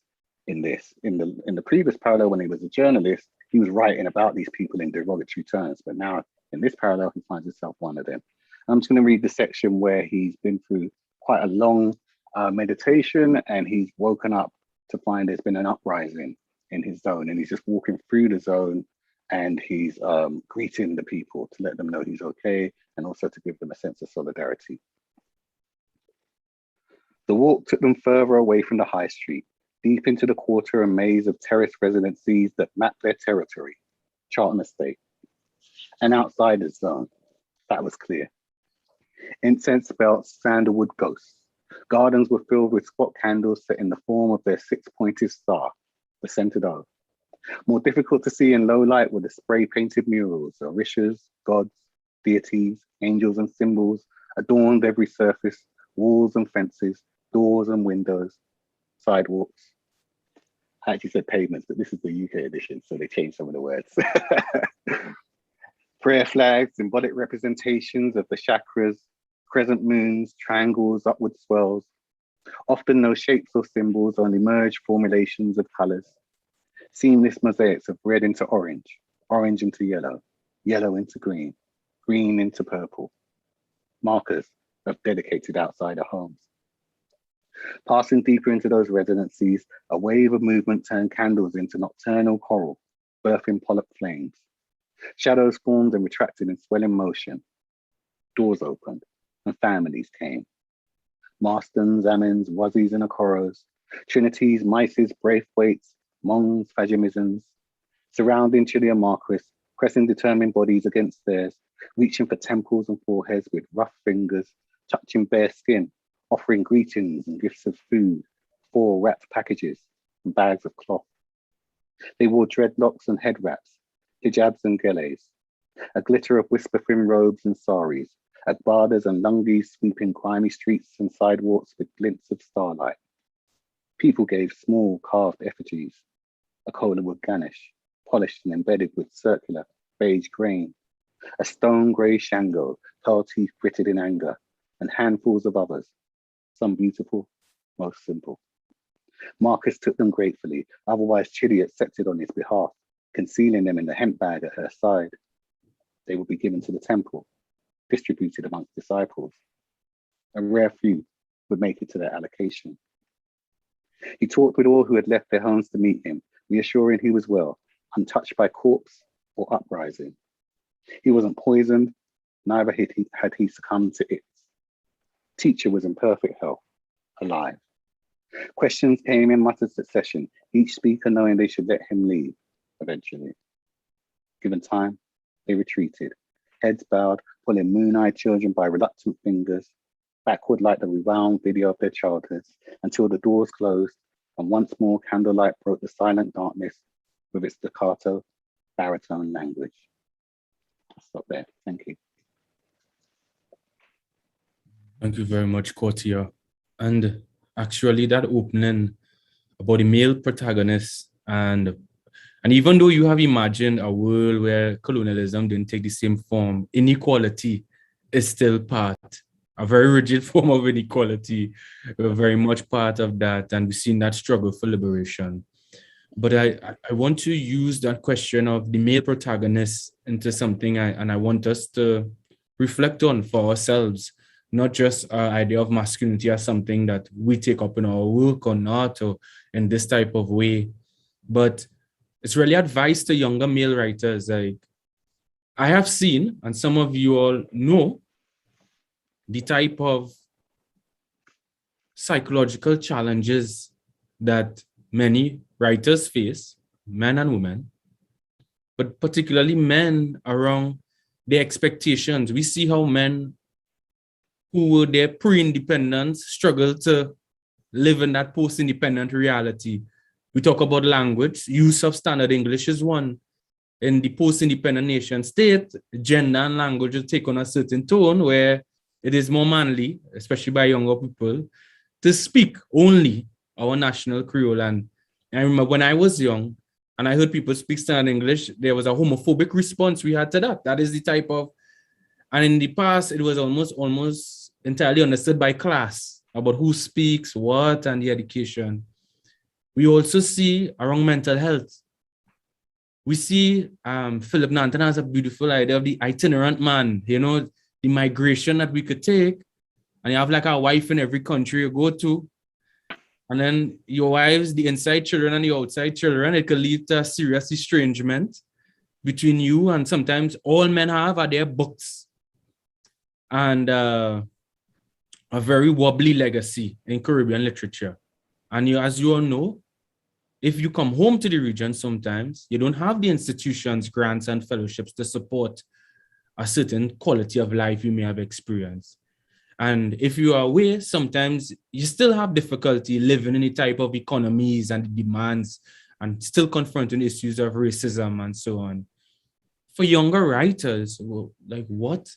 in this. In the previous parallel, when he was a journalist, he was writing about these people in derogatory terms. But now in this parallel, he finds himself one of them. I'm just going to read the section where he's been through quite a long meditation, and he's woken up to find there's been an uprising in his zone, and he's just walking through the zone, and he's greeting the people to let them know he's okay, and also to give them a sense of solidarity. The walk took them further away from the high street, deep into the quarter and maze of terrace residencies that map their territory, Charlton Estate, an outsider's zone. That was clear. Incense spelt sandalwood ghosts. Gardens were filled with squat candles set in the form of their six-pointed star, the centered O. More difficult to see in low light were the spray-painted murals, orishas, gods, deities, angels and symbols, adorned every surface, walls and fences, doors and windows, sidewalks. I actually said pavements, but this is the UK edition, so they changed some of the words. Prayer flags, symbolic representations of the chakras, crescent moons, triangles, upward swells. Often no shapes or symbols, only merged formulations of colors. Seamless mosaics of red into orange, orange into yellow, yellow into green, green into purple. Markers of dedicated outsider homes. Passing deeper into those residencies, a wave of movement turned candles into nocturnal coral, birthing polyp flames. Shadows formed and retracted in swelling motion. Doors opened and families came. Marstons, Amins, Wazzies and Akoros, Trinities, Mices, Braithwaites, Mongs, Fajimisms, surrounding Chilean Marquis, pressing determined bodies against theirs, reaching for temples and foreheads with rough fingers, touching bare skin, offering greetings and gifts of food, 4 wrapped packages and bags of cloth. They wore dreadlocks and head wraps, hijabs and gelees, a glitter of whisper-thin robes and saris, agbadas and lungis sweeping grimy streets and sidewalks with glints of starlight. People gave small carved effigies, a kola wood Ganesh, polished and embedded with circular beige grain, a stone grey Shango, tall teeth gritted in anger, and handfuls of others, some beautiful, most simple. Marcus took them gratefully, otherwise Chidi accepted on his behalf, concealing them in the hemp bag at her side. They would be given to the temple, distributed amongst disciples. A rare few would make it to their allocation. He talked with all who had left their homes to meet him, reassuring he was well, untouched by corpse or uprising. He wasn't poisoned, neither had he succumbed to it. Teacher was in perfect health, alive. Questions came in muttered succession, each speaker knowing they should let him leave eventually. Given time, they retreated, heads bowed, pulling moon-eyed children by reluctant fingers, backward like the rewound video of their childhoods, until the doors closed and once more candlelight broke the silent darkness with its staccato, baritone language. I'll stop there. Thank you. Thank you very much, Kotia. And actually that opening about the male protagonist, and even though you have imagined a world where colonialism didn't take the same form, inequality is still part, a very rigid form of inequality. We're very much part of that, and we've seen that struggle for liberation. But I want to use that question of the male protagonist into something, and I want us to reflect on for ourselves, not just our idea of masculinity as something that we take up in our work or not, or in this type of way, but it's really advice to younger male writers. Like, I have seen, and some of you all know, the type of psychological challenges that many writers face, men and women, but particularly men around their expectations. We see how men who were there pre-independence struggle to live in that post-independent reality. We talk about language. Use of standard English is one. In the post-independent nation state, gender and language will take on a certain tone where it is more manly, especially by younger people, to speak only our national Creole. And I remember when I was young and I heard people speak standard English, there was a homophobic response we had to that. That is the type of, and in the past, it was almost entirely understood by class about who speaks what and the education. We also see around mental health. We see Philip Nanton has a beautiful idea of the itinerant man, you know, the migration that we could take. And you have like a wife in every country you go to. And then your wives, the inside children and the outside children, it could lead to a serious estrangement between you. And sometimes all men have are their books. And a very wobbly legacy in Caribbean literature. And as you all know, if you come home to the region sometimes, you don't have the institutions, grants, and fellowships to support a certain quality of life you may have experienced. And if you are away, sometimes you still have difficulty living in the type of economies and demands and still confronting issues of racism and so on. For younger writers, well, like what?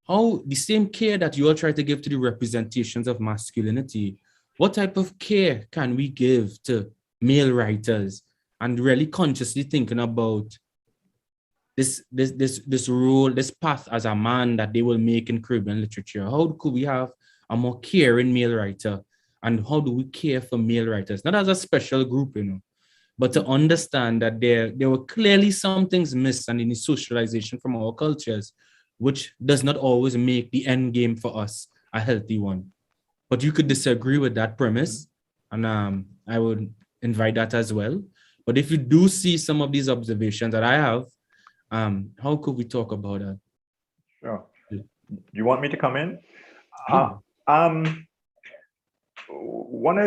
How the same care that you all try to give to the representations of masculinity, what type of care can we give to male writers and really consciously thinking about this role, this path as a man that they will make in Caribbean literature? How could we have a more caring male writer? And how do we care for male writers? Not as a special group, you know, but to understand that there were clearly some things missed and in the socialization from our cultures, which does not always make the end game for us a healthy one. But you could disagree with that premise, and I would invite that as well. But if you do see some of these observations that I have, how could we talk about that? Sure. Do you want me to come in? One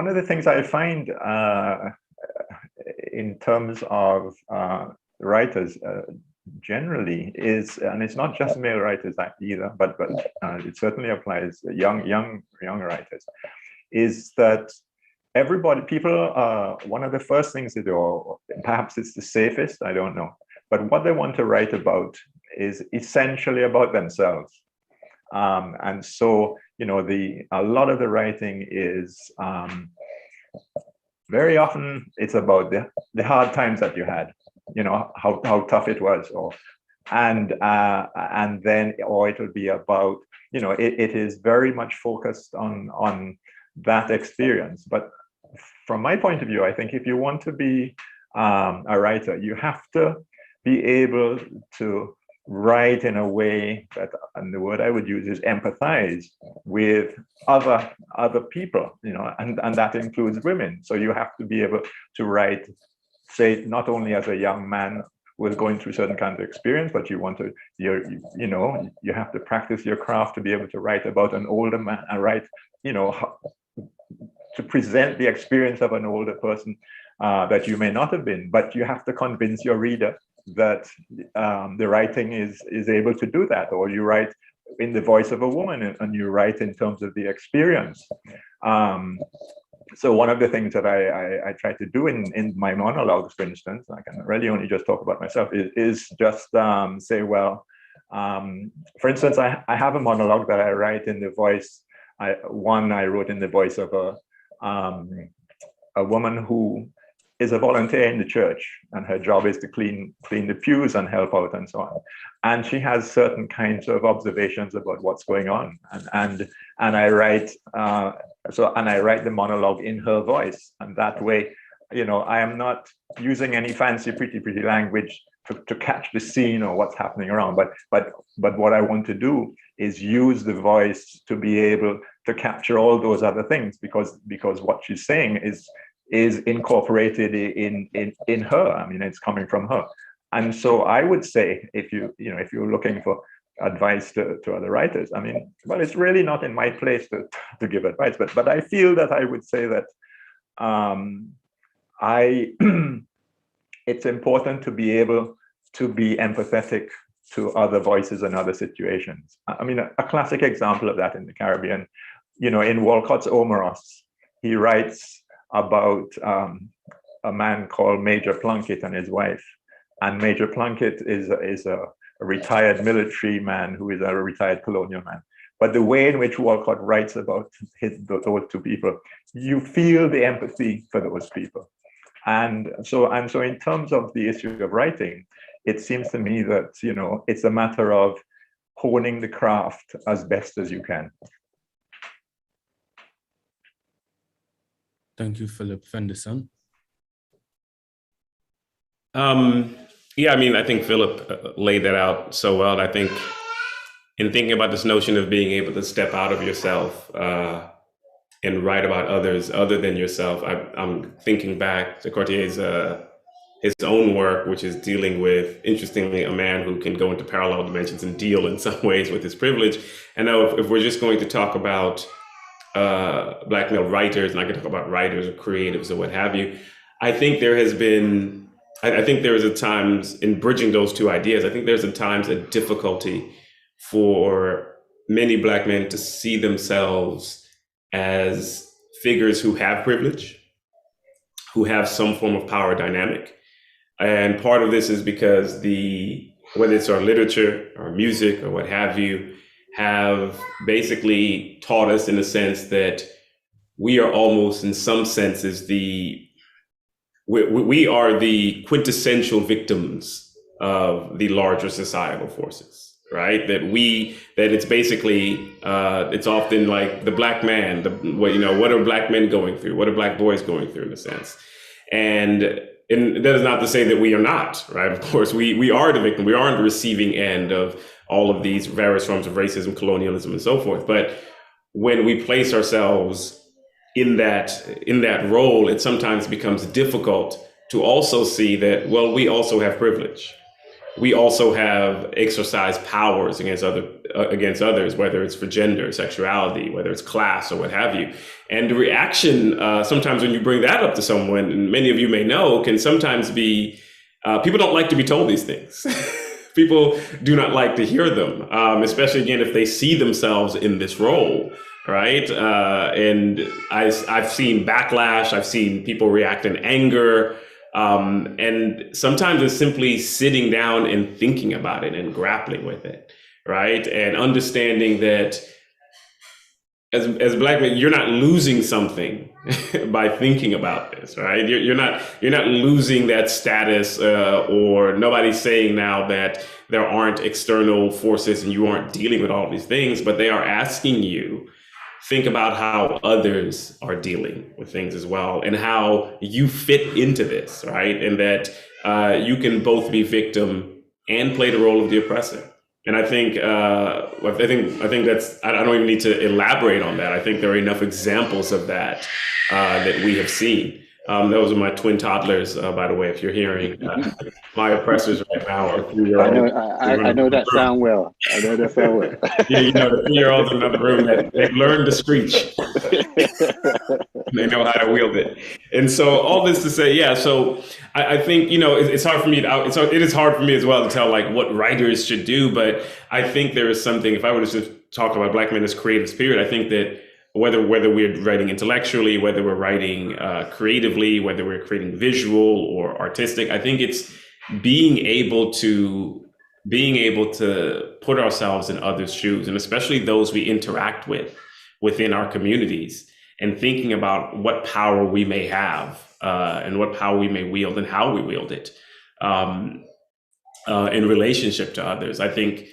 of the things I find in terms of writers generally is, and it's not just male writers either, but it certainly applies to young writers, is that people, one of the first things they do, or perhaps it's the safest, I don't know, but what they want to write about is essentially about themselves. And so, you know, a lot of the writing is very often it's about the hard times that you had, you know, how tough it was, and then it will be about, you know, it is very much focused on that experience. But from my point of view, I think if you want to be a writer, you have to be able to write in a way that, and the word I would use is empathize with other people, you know, and that includes women. So you have to be able to write, say, not only as a young man who is going through certain kinds of experience, but you have to practice your craft to be able to write about an older man and write, you know, to present the experience of an older person that you may not have been, but you have to convince your reader that the writing is able to do that, or you write in the voice of a woman and you write in terms of the experience. So one of the things that I try to do in my monologues, for instance, I can really only just talk about myself, is just say, well, for instance, I have a monologue that I write in the voice. I wrote in the voice of a woman who is a volunteer in the church, and her job is to clean the pews and help out and so on. And she has certain kinds of observations about what's going on, and I write the monologue in her voice, and that way, you know, I am not using any fancy pretty language to catch the scene or what's happening around, but what I want to do is use the voice to be able to capture all those other things, because what she's saying is incorporated in her. I mean, it's coming from her. And so I would say, if you're looking for advice to other writers, I mean, well, it's really not in my place to give advice, but I feel that I would say that it's important to be able to be empathetic to other voices and other situations. I mean, a classic example of that in the Caribbean, in Walcott's Omeros, he writes about a man called Major Plunkett and his wife. And Major Plunkett is a retired military man who is a retired colonial man. But the way in which Walcott writes about those two people, you feel the empathy for those people. And so in terms of the issue of writing, it seems to me that, it's a matter of honing the craft as best as you can. Thank you, Philip Fenderson. Yeah, I mean, I think Philip laid that out so well. I think in thinking about this notion of being able to step out of yourself and write about others other than yourself, I'm thinking back to Cortier's his own work, which is dealing with, interestingly, a man who can go into parallel dimensions and deal in some ways with his privilege. And now if we're just going to talk about Black male writers, and I can talk about writers or creatives or what have you, I think there is a times in bridging those two ideas, I think there's a times a difficulty for many Black men to see themselves as figures who have privilege, who have some form of power dynamic. And part of this is because whether it's our literature or music or what have you, have basically taught us in a sense that we are almost in some senses we are the quintessential victims of the larger societal forces, right? That it's basically, it's often like the Black man, what are Black men going through? What are Black boys going through in a sense? And that is not to say that we are not, right? Of course, we are the victim. We are on the receiving end of all of these various forms of racism, colonialism, and so forth. But when we place ourselves in that role, it sometimes becomes difficult to also see that, well, we also have privilege. We also have exercised powers against others, whether it's for gender, sexuality, whether it's class or what have you. And the reaction, sometimes when you bring that up to someone, and many of you may know, can sometimes be, people don't like to be told these things. People do not like to hear them, especially again, if they see themselves in this role, right? And I've seen backlash, I've seen people react in anger, and sometimes it's simply sitting down and thinking about it and grappling with it, right? And understanding that as Black men, you're not losing something by thinking about this, right? You're not losing that status, or nobody's saying now that there aren't external forces and you aren't dealing with all these things, but they are asking you think about how others are dealing with things as well and how you fit into this, right? And that you can both be victim and play the role of the oppressor. And I think that's, I don't even need to elaborate on that. I think there are enough examples of that that we have seen. Those are my twin toddlers, by the way, if you're hearing my oppressors right now are 3-year-olds. I know that sound well. I know that sound well. Yeah, the 3-year-olds in another room that they've learned to screech. They know how to wield it. And so all this to say, yeah, so I think, it's hard for me it is hard for me as well to tell like what writers should do, but I think there is something, if I were to just talk about Black men as creatives, period, I think that whether we're writing intellectually, whether we're writing creatively, whether we're creating visual or artistic, I think it's being able to put ourselves in others' shoes, and especially those we interact with within our communities, and thinking about what power we may have and what power we may wield and how we wield it in relationship to others. I think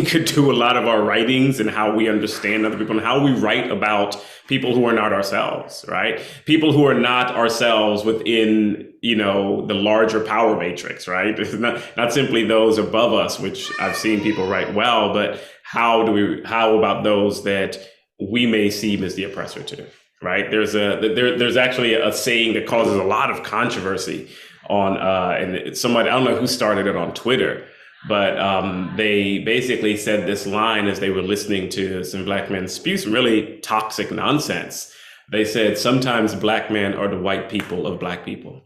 could do a lot of our writings and how we understand other people and how we write about people who are not ourselves, right? People who are not ourselves within, the larger power matrix, right? It's not simply those above us, which I've seen people write well, but how about those that we may seem as the oppressor to, right? There's actually a saying that causes a lot of controversy on, and somebody, I don't know who started it on Twitter, but they basically said this line as they were listening to some Black men spew some really toxic nonsense. They said, sometimes Black men are the white people of Black people.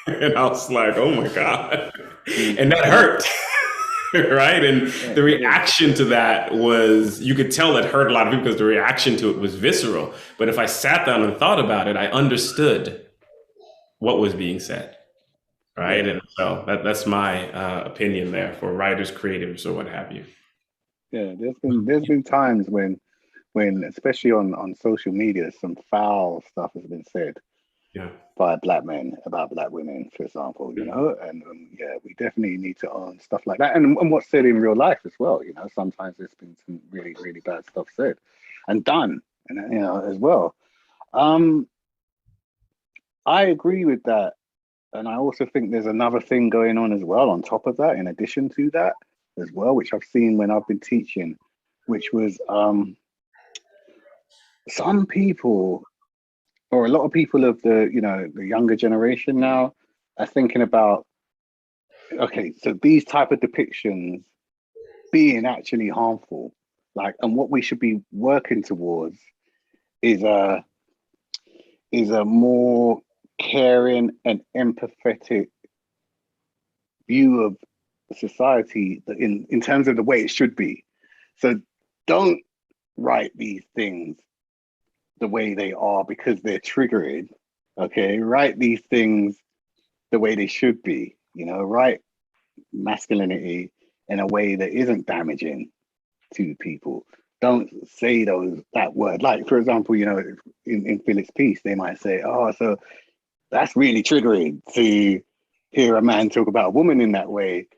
And I was like, oh my God. And that hurt. Right. And the reaction to that was, you could tell it hurt a lot of people because the reaction to it was visceral. But if I sat down and thought about it, I understood what was being said. Right. And so that's my opinion there for writers, creatives, or what have you. Yeah, there's been times when especially on social media, some foul stuff has been said by black men about black women, for example, you know, and yeah, we definitely need to own stuff like that, and what's said in real life as well. You know, sometimes there's been some really, really bad stuff said and done, and you know, as well. I agree with that, and I also think there's another thing going on as well on top of that, in addition to that as well, which I've seen when I've been teaching, which was some people, or a lot of people of the, you know, the younger generation now, are thinking about, okay, so these type of depictions being actually harmful, like, and what we should be working towards is a more caring and empathetic view of society in terms of the way it should be. So don't write these things the way they are because they're triggering. Okay, write these things the way they should be. You know, write masculinity in a way that isn't damaging to people. Don't say that word. Like, for example, you know, in Philip's piece, they might say, "Oh, so that's really triggering to hear a man talk about a woman in that way."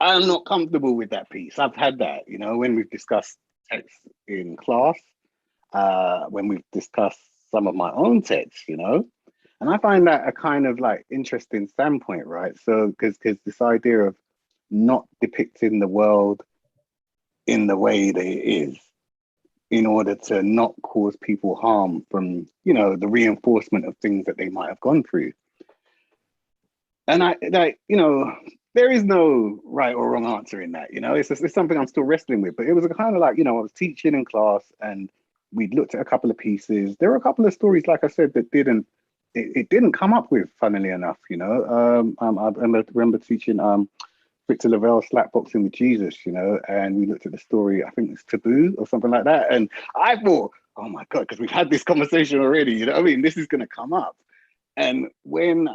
I'm not comfortable with that piece. I've had that, you know, when we've discussed text in class, when we've discussed some of my own texts, you know, and I find that a kind of like interesting standpoint, right? So, because this idea of not depicting the world in the way that it is, in order to not cause people harm from, you know, the reinforcement of things that they might have gone through. And I, like, you know, there is no right or wrong answer in that, you know, it's something I'm still wrestling with, but it was a kind of like, you know, I was teaching in class and we looked at a couple of pieces. There were a couple of stories, like I said, that it didn't come up with, funnily enough, you know. I remember teaching Victor Lavelle's Slapboxing with Jesus, you know, and we looked at the story, I think it's Taboo or something like that. And I thought, oh my God, because we've had this conversation already, you know what I mean? This is going to come up. And when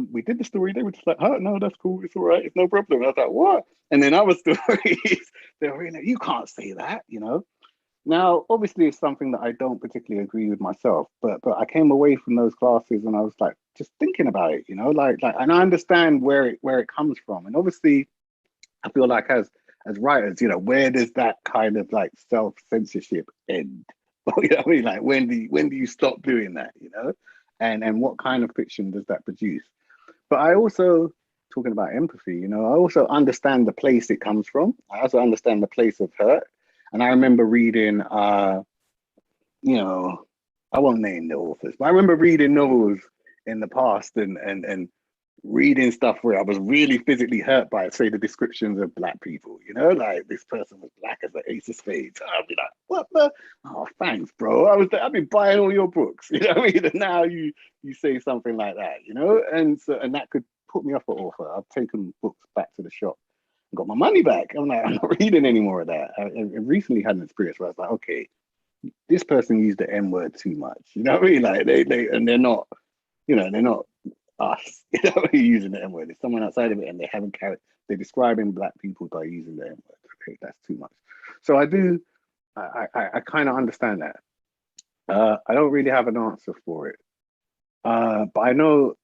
we did the story, they were just like, oh, no, that's cool. It's all right. It's no problem. And I was like, what? And then other stories, they were like, you can't say that, you know? Now, obviously, it's something that I don't particularly agree with myself, but I came away from those classes and I was like, just thinking about it, you know, like, and I understand where it comes from. And obviously, I feel like as writers, you know, where does that kind of like self-censorship end? You know what I mean? Like, when do you stop doing that, you know? And what kind of fiction does that produce? But I also, talking about empathy, you know, I also understand the place it comes from. I also understand the place of hurt. And I remember reading, you know, I won't name the authors, but I remember reading novels in the past and reading stuff where I was really physically hurt by, say, the descriptions of black people, you know, like this person was black as the ace of spades. I'd be like, what the? Oh, thanks, bro. I've been buying all your books, you know what I mean? And now you say something like that, you know, and that could put me off an author. I've taken books back to the shop and got my money back. I'm like, I'm not reading any more of that. I recently had an experience where I was like, okay, this person used the N word too much, you know what I mean? Like they're not, you know, they're not us, you know, using the N word. It's someone outside of it, and they haven't carried. They're describing black people by using the N word. Okay, that's too much. So I kind of understand that. I don't really have an answer for it, but I know,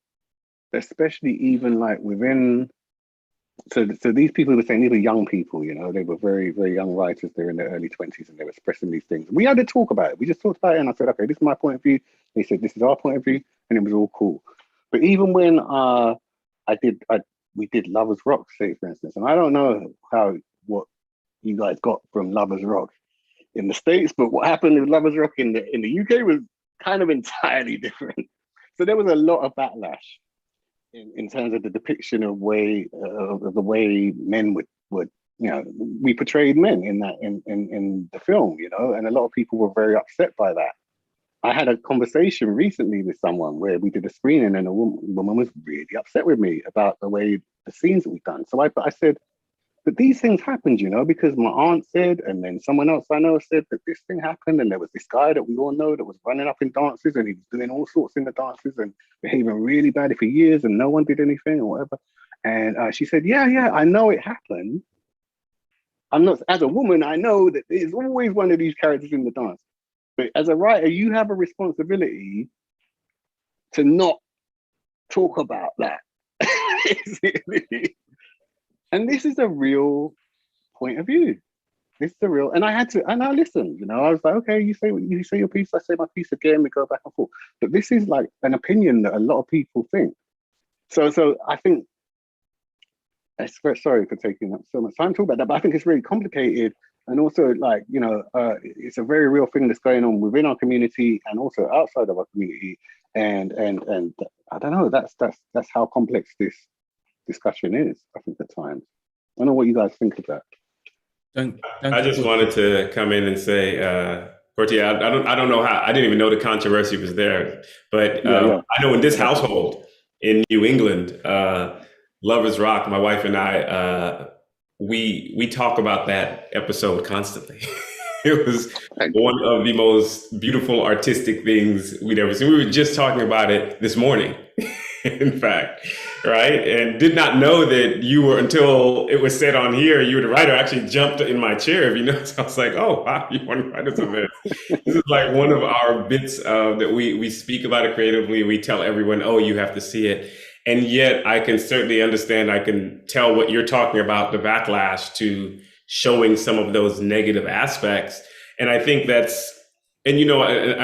especially even like within. So these people were saying, these were young people, you know, they were very, very young writers. They're in their early 20s and they were expressing these things. We had to talk about it. We just talked about it, and I said, okay, this is my point of view. They said, this is our point of view, and it was all cool. But even when we did Lovers Rock, say, for instance, and I don't know what you guys got from Lovers Rock in the States, but what happened with Lovers Rock in the UK was kind of entirely different. So there was a lot of backlash in terms of the depiction of the way men would, you know, we portrayed men in the film, you know, and a lot of people were very upset by that. I had a conversation recently with someone where we did a screening, and a woman was really upset with me about the way the scenes that we've done. So I said, but these things happened, because my aunt said, and then someone else I know said that this thing happened, and there was this guy that we all know that was running up in dances, and he was doing all sorts in the dances and behaving really badly for years, and no one did anything or whatever. And she said, yeah, I know it happened. I'm not, as a woman, I know that there's always one of these characters in the dance. But as a writer, you have a responsibility to not talk about that. And this is a real point of view. This is a real, and I listened, I was like, okay, you say your piece, I say my piece again, we go back and forth. But this is like an opinion that a lot of people think. So I think, sorry for taking up so much time talking about that, but I think it's really complicated. And also, like, it's a very real thing that's going on within our community and also outside of our community. And I don't know, that's how complex this discussion is, I think, at times. I don't know what you guys think of that. I just wanted to come in and say, Corti, I don't know how, I didn't even know the controversy was there, but I know in this household in New England, Lovers Rock, my wife and I, we talk about that episode constantly. It was one of the most beautiful artistic things we'd ever seen. We were just talking about it this morning, in fact, right? And did not know that you were, until it was said on here, you were the writer. I actually jumped in my chair, so I was like, oh, wow, you want to write us on this. This is like one of our bits that we speak about it creatively. We tell everyone, oh, you have to see it. And yet I can certainly understand, I can tell what you're talking about, the backlash to showing some of those negative aspects. And I think that's, and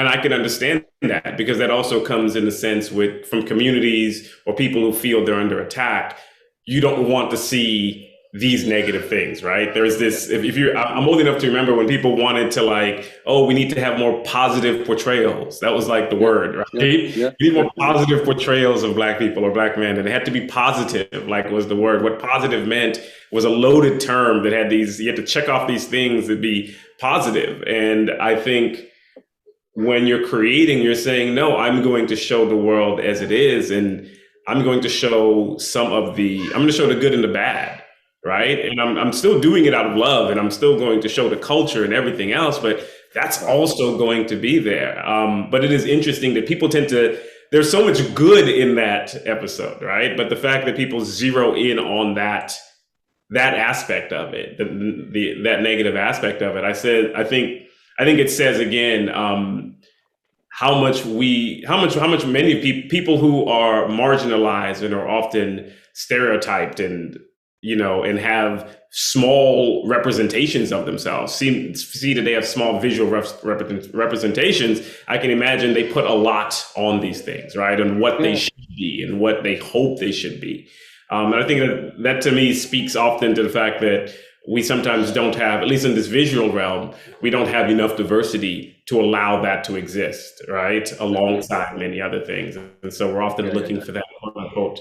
I can understand that, because that also comes in a sense from communities or people who feel they're under attack. You don't want to see these negative things, right? There's this, I'm old enough to remember when people wanted to we need to have more positive portrayals. That was like the word, right? You need more positive portrayals of Black people or Black men, and it had to be positive, was the word. What positive meant was a loaded term that had you had to check off these things that be positive. And I think when you're creating, you're saying, no, I'm going to show the world as it is, and I'm going to show I'm going to show the good and the bad. Right. And I'm still doing it out of love, and I'm still going to show the culture and everything else, but that's also going to be there. But it is interesting that people there's so much good in that episode, right? But the fact that people zero in on that aspect of it, that negative aspect of it, I think it says again, how much many people who are marginalized and are often stereotyped and have small representations of themselves, see that they have small visual representations. I can imagine they put a lot on these things, right? And what they should be and what they hope they should be. And I think that to me speaks often to the fact that we sometimes don't have, at least in this visual realm, we don't have enough diversity to allow that to exist, right? Alongside many other things. And so we're often looking for that quote unquote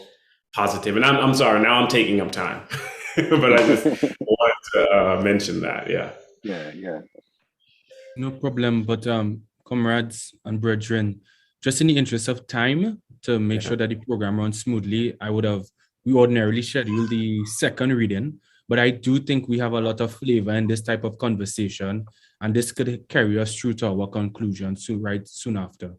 positive. And I'm sorry, now I'm taking up time, but I just want to mention that. Yeah. No problem. But comrades and brethren, just in the interest of time, to make sure that the program runs smoothly, we ordinarily schedule the second reading, but I do think we have a lot of flavor in this type of conversation, and this could carry us through to our conclusion soon after.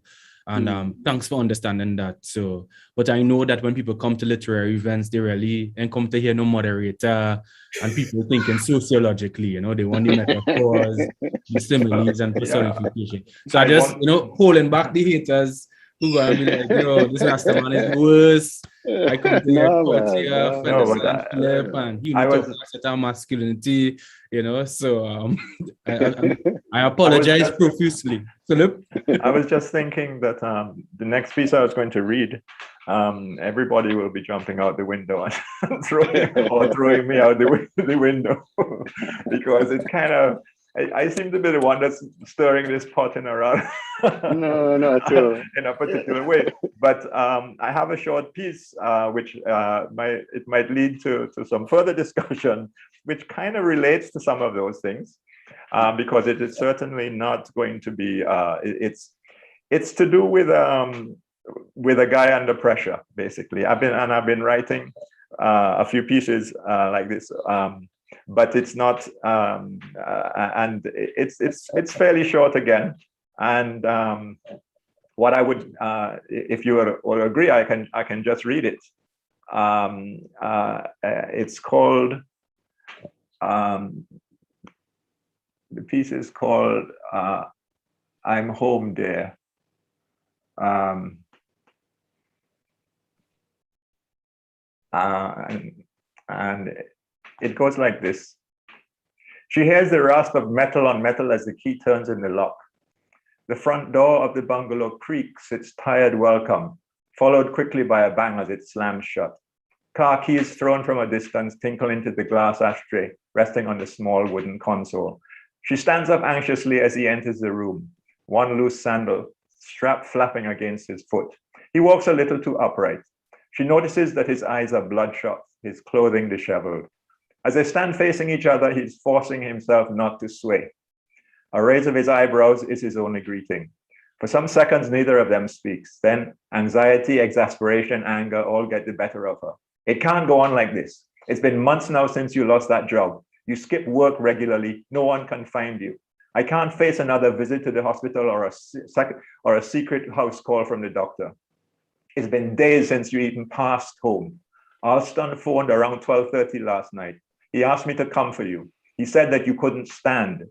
And thanks for understanding that. So, but I know that when people come to literary events, they really ain't come to hear no moderator and people thinking sociologically, they want the metaphors, the similes and personification. So I just, holding back the haters who gonna be like, this Rasta man is worse. I come to hear Portia, and Philip, and he talk about masculinity, so I apologize profusely. Philip? I was just thinking that the next piece I was going to read, everybody will be jumping out the window and throwing me out the window because it's kind of, I seem to be the one that's stirring this pot in around. No, not at all. In a particular way. But I have a short piece which it might lead to some further discussion, which kind of relates to some of those things, because it is certainly not going to be. it's to do with a guy under pressure, basically. I've been writing a few pieces like this, but it's not, and it's fairly short again. And what I would, if you will agree, I can just read it. It's called, the piece is called I'm Home, Dear. And it goes like this. She hears the rasp of metal on metal as the key turns in the lock. The front door of the bungalow creaks its tired welcome, followed quickly by a bang as it slams shut. Car keys thrown from a distance tinkle into the glass ashtray, resting on the small wooden console. She stands up anxiously as he enters the room, one loose sandal, strap flapping against his foot. He walks a little too upright. She notices that his eyes are bloodshot, his clothing disheveled. As they stand facing each other, he's forcing himself not to sway. A raise of his eyebrows is his only greeting. For some seconds, neither of them speaks. Then anxiety, exasperation, anger all get the better of her. It can't go on like this. It's been months now since you lost that job. You skip work regularly. No one can find you. I can't face another visit to the hospital or a secret house call from the doctor. It's been days since you even passed home. Alston phoned around 12:30 last night. He asked me to come for you. He said that you couldn't stand.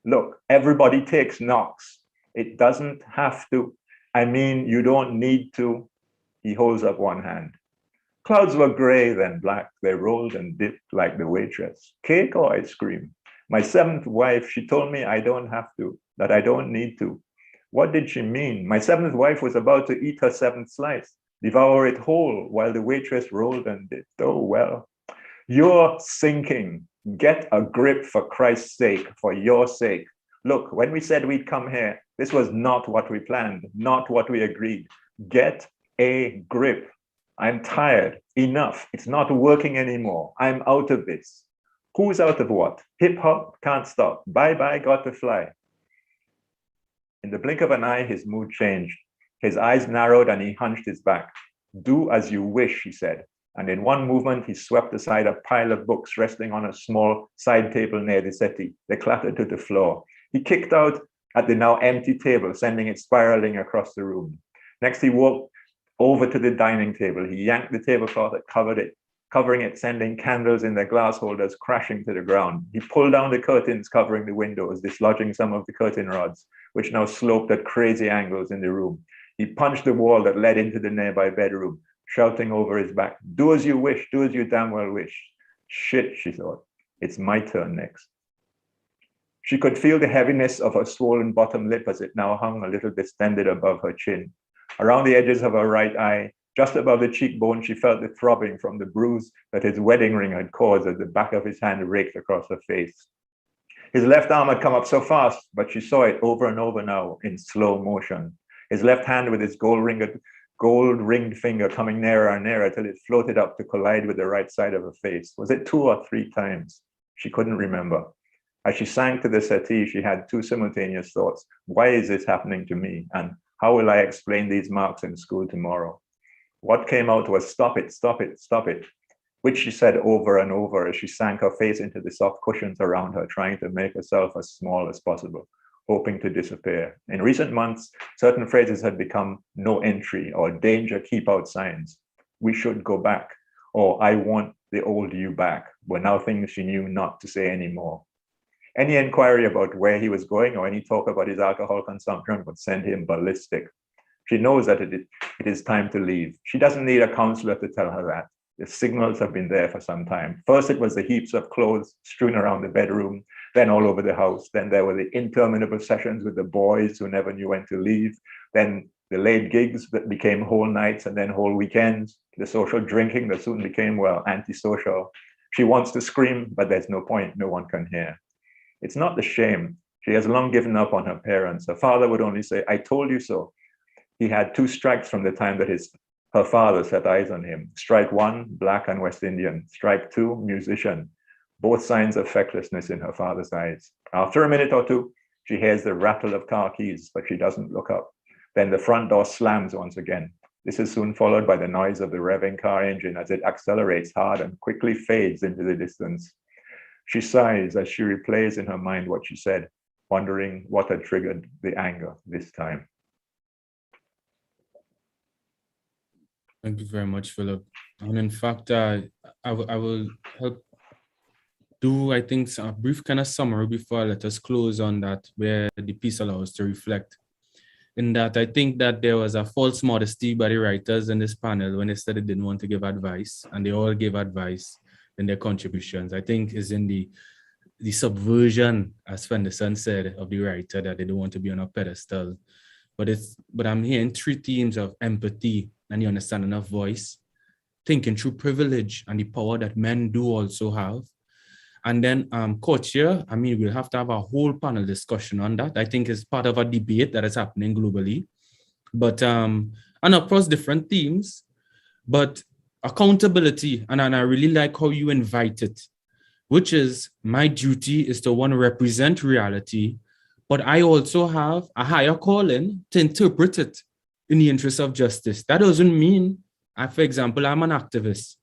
Look, everybody takes knocks. It doesn't have to. I mean, you don't need to. He holds up one hand. Clouds were gray, then black. They rolled and dipped like the waitress. Cake or ice cream? My seventh wife, she told me I don't have to, that I don't need to. What did she mean? My seventh wife was about to eat her seventh slice, devour it whole, while the waitress rolled and dipped. Oh, well. You're sinking. Get a grip, for Christ's sake, for your sake. Look, when we said we'd come here, this was not what we planned, not what we agreed. Get a grip. I'm tired. Enough. It's not working anymore. I'm out of this. Who's out of what? Hip hop can't stop. Bye-bye, got to fly. In the blink of an eye, his mood changed. His eyes narrowed and he hunched his back. Do as you wish, he said. And in one movement, he swept aside a pile of books resting on a small side table near the settee. They clattered to the floor. He kicked out at the now empty table, sending it spiraling across the room. Next, he walked over to the dining table. He yanked the tablecloth that covering it, sending candles in their glass holders crashing to the ground. He pulled down the curtains covering the windows, dislodging some of the curtain rods, which now sloped at crazy angles in the room. He punched the wall that led into the nearby bedroom, shouting over his back, do as you wish, do as you damn well wish. Shit, she thought, it's my turn next. She could feel the heaviness of her swollen bottom lip as it now hung a little distended above her chin. Around the edges of her right eye, just above the cheekbone, she felt the throbbing from the bruise that his wedding ring had caused as the back of his hand raked across her face. His left arm had come up so fast, but she saw it over and over now in slow motion. His left hand with its gold-ringed finger coming nearer and nearer till it floated up to collide with the right side of her face. Was it 2 or 3 times? She couldn't remember. As she sank to the settee, she had 2 simultaneous thoughts. Why is this happening to me? And how will I explain these marks in school tomorrow? What came out was stop it, stop it, stop it, which she said over and over as she sank her face into the soft cushions around her, trying to make herself as small as possible, hoping to disappear. In recent months, certain phrases had become no entry or danger, keep out signs. We should go back, or I want the old you back, were now things she knew not to say anymore. Any inquiry about where he was going or any talk about his alcohol consumption would send him ballistic. She knows that it is time to leave. She doesn't need a counselor to tell her that. The signals have been there for some time. First, it was the heaps of clothes strewn around the bedroom, then all over the house. Then there were the interminable sessions with the boys who never knew when to leave. Then the late gigs that became whole nights and then whole weekends. The social drinking that soon became, well, antisocial. She wants to scream, but there's no point. No one can hear. It's not the shame. She has long given up on her parents. Her father would only say, I told you so. He had 2 strikes from the time that her father set eyes on him. Strike 1, Black and West Indian. Strike 2, musician. Both signs of fecklessness in her father's eyes. After a minute or 2, she hears the rattle of car keys, but she doesn't look up. Then the front door slams once again. This is soon followed by the noise of the revving car engine as it accelerates hard and quickly fades into the distance. She sighs as she replays in her mind what she said, wondering what had triggered the anger this time. Thank you very much, Philip. And in fact, I will help do, I think, a brief kind of summary before I let us close on that, where the piece allows us to reflect. In that, I think that there was a false modesty by the writers in this panel when they said they didn't want to give advice, and they all gave advice in their contributions. I think is in the subversion, as Fenderson said, of the writer, that they don't want to be on a pedestal. But I'm hearing three themes of empathy and the understanding of voice, thinking through privilege and the power that men do also have. And then culture, I mean, we'll have to have a whole panel discussion on that. I think it's part of a debate that is happening globally. But, and across different themes, but accountability, and I really like how you invite it, which is my duty is to one, represent reality, but I also have a higher calling to interpret it in the interest of justice. That doesn't mean, for example, I'm an activist.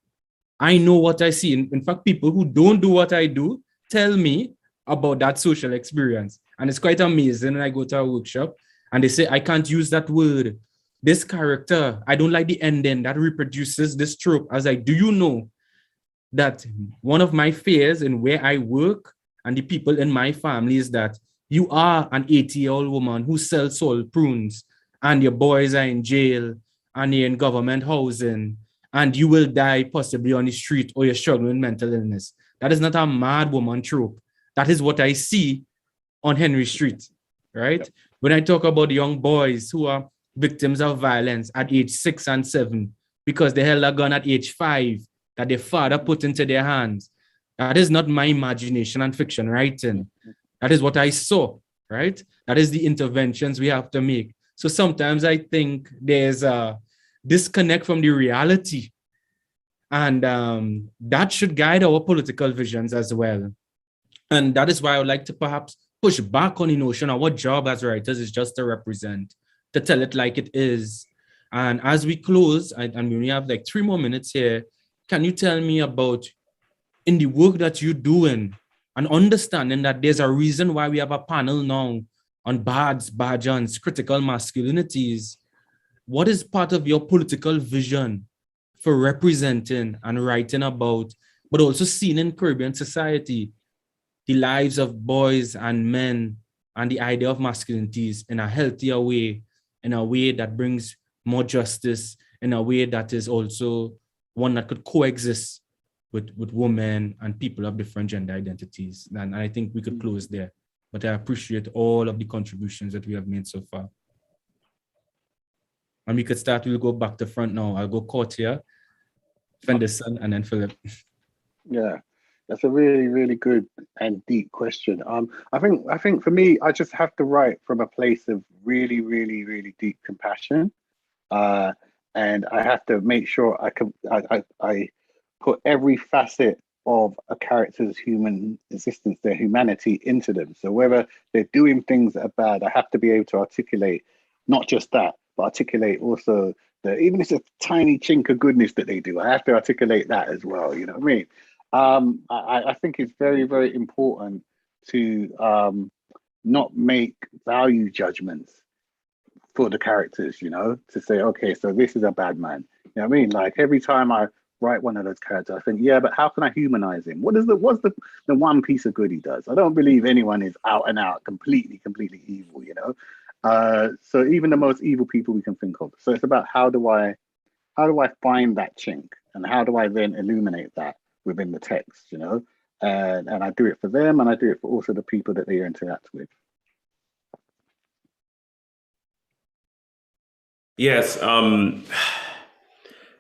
I know what I see. In fact, people who don't do what I do tell me about that social experience. And it's quite amazing when I go to a workshop and they say, I can't use that word. This character, I don't like the ending that reproduces this trope. I was like, do you know that one of my fears in where I work and the people in my family is that you are an 80-year-old woman who sells salt prunes and your boys are in jail and you're in government housing and you will die possibly on the street or you're struggling with mental illness. That is not a mad woman trope. That is what I see on Henry Street, right? Yep. When I talk about young boys who are victims of violence at age 6 and 7 because they held a gun at age 5 that their father put into their hands, that is not my imagination and fiction writing. That is what I saw, right? That is the interventions we have to make. So sometimes I think there's a disconnect from the reality. And that should guide our political visions as well. And that is why I would like to perhaps push back on the notion of what job as writers is just to represent, to tell it like it is. And as we close, and we only have like 3 more minutes here, can you tell me about, in the work that you're doing, and understanding that there's a reason why we have a panel now on Bards, Badjohns, critical masculinities, what is part of your political vision for representing and writing about, but also seeing in Caribbean society, the lives of boys and men and the idea of masculinities in a healthier way, in a way that brings more justice, in a way that is also one that could coexist with women and people of different gender identities. And I think we could close there. But I appreciate all of the contributions that we have made so far. And we could start, we'll go back to front now. I'll go Courtier, Fenderson, and then Philip. Yeah, that's a really, really good and deep question. I think for me, I just have to write from a place of really, really, really deep compassion. And I have to make sure I put every facet of a character's human existence, their humanity into them. So whether they're doing things that are bad, I have to be able to articulate not just that, but articulate also that even if it's a tiny chink of goodness that they do, I have to articulate that as well. You know what I mean? I think it's very, very important to not make value judgments for the characters, you know, to say, okay, so this is a bad man. You know what I mean? Like every time I write one of those characters, I think, yeah, but how can I humanize him? What's the one piece of good he does? I don't believe anyone is out and out completely evil, you know. So even the most evil people we can think of. So it's about how do I find that chink, and how do I then illuminate that within the text, you know? And I do it for them, and I do it for also the people that they interact with. Yes.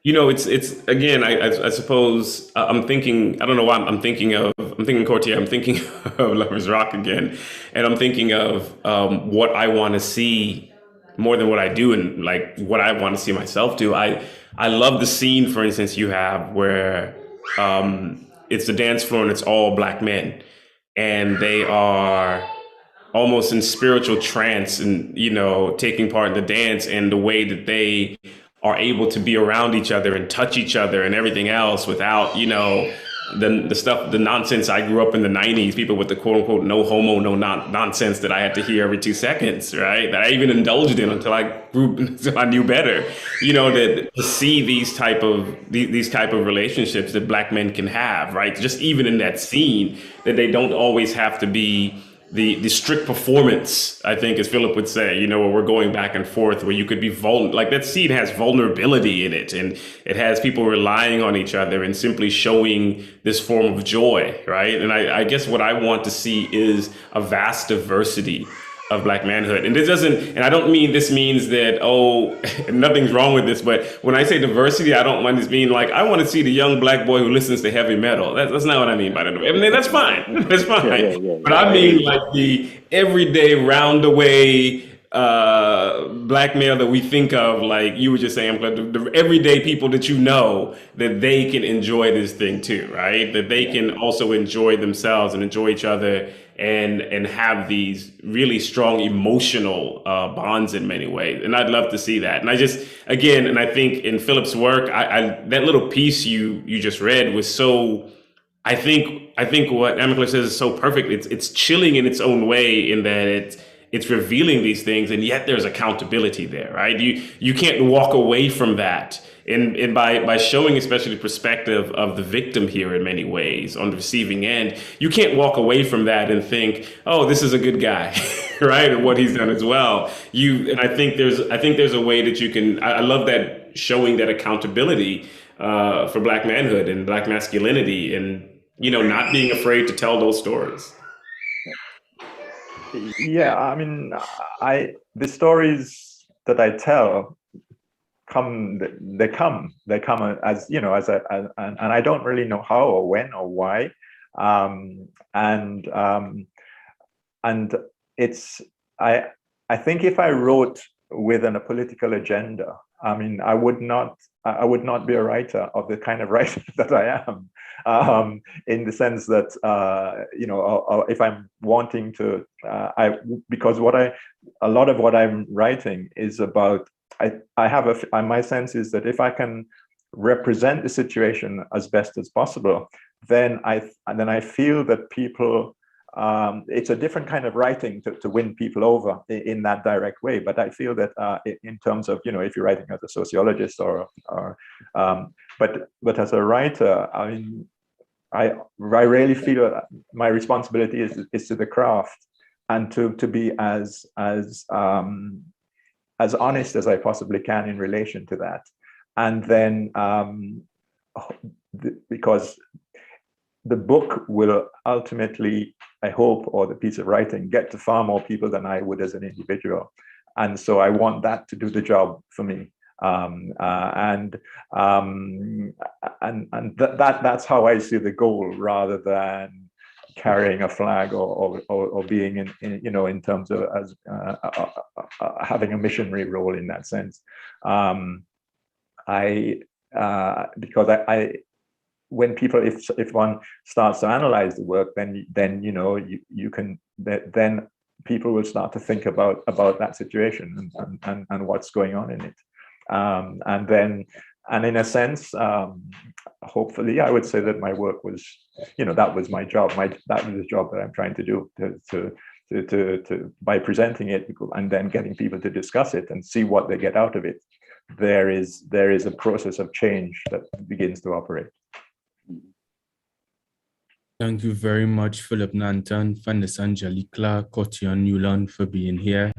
You know, it's again, I suppose I'm thinking, I don't know why I'm thinking Courtier, I'm thinking of Lover's Rock again. And I'm thinking of what I want to see more than what I do, and like what I want to see myself do. I love the scene, for instance, you have where it's the dance floor and it's all black men, and they are almost in spiritual trance and, taking part in the dance, and the way that they are able to be around each other and touch each other and everything else without, the nonsense I grew up in the 90s, people with the quote unquote no homo, no nonsense that I had to hear every 2 seconds, right? That I even indulged in until I grew, until I knew better, that to see these type of relationships that Black men can have, right? Just even in that scene, that they don't always have to be the strict performance, I think, as Philip would say, where we're going back and forth, where you could be vulnerable. Like that scene has vulnerability in it, and it has people relying on each other and simply showing this form of joy, right? And I guess what I want to see is a vast diversity of Black manhood. And I don't mean this means that, nothing's wrong with this, but when I say diversity, I don't mind this being like, I want to see the young Black boy who listens to heavy metal. That's not what I mean by that. I mean, that's fine. That's fine. But I mean like the everyday round-the-way Black male that we think of, like you were just saying, the everyday people that that they can enjoy this thing too, right? That they can also enjoy themselves and enjoy each other and have these really strong emotional bonds in many ways. And I'd love to see that. And I think in Philip's work, I that little piece you just read was so, I think what Amilcar says is so perfect. It's chilling in its own way, in that it's revealing these things, and yet there's accountability there, right? You can't walk away from that. And by showing especially the perspective of the victim here in many ways on the receiving end, you can't walk away from that and think, oh, this is a good guy, right? And what he's done as well. I think there's a way that you can. I love that, showing that accountability for Black manhood and Black masculinity, and not being afraid to tell those stories. Yeah, I mean, the stories that I tell come as and I don't really know how or when or why, and it's I think if I wrote within a political agenda, I mean, I would not be a writer of the kind of writer that I am, in the sense that if I'm wanting to, because a lot of what I'm writing is about. My sense is that if I can represent the situation as best as possible, then I feel that people. It's a different kind of writing to win people over in that direct way. But I feel that in terms of, if you're writing as a sociologist but as a writer, I mean, I really feel that my responsibility is to the craft, and to be as honest as I possibly can in relation to that. And then because the book will ultimately, I hope, or the piece of writing, get to far more people than I would as an individual. And so I want that to do the job for me. That's how I see the goal, rather than carrying a flag or being in terms of as having a missionary role in that sense. Because when people, if one starts to analyze the work, then you can, then people will start to think about that situation and what's going on in it, and in a sense, hopefully, I would say that my work was, that was my job. That was the job that I'm trying to do, to by presenting it and then getting people to discuss it and see what they get out of it. There is a process of change that begins to operate. Thank you very much, Philip Nanton, Fandes Angelica, Cotion Newland, for being here.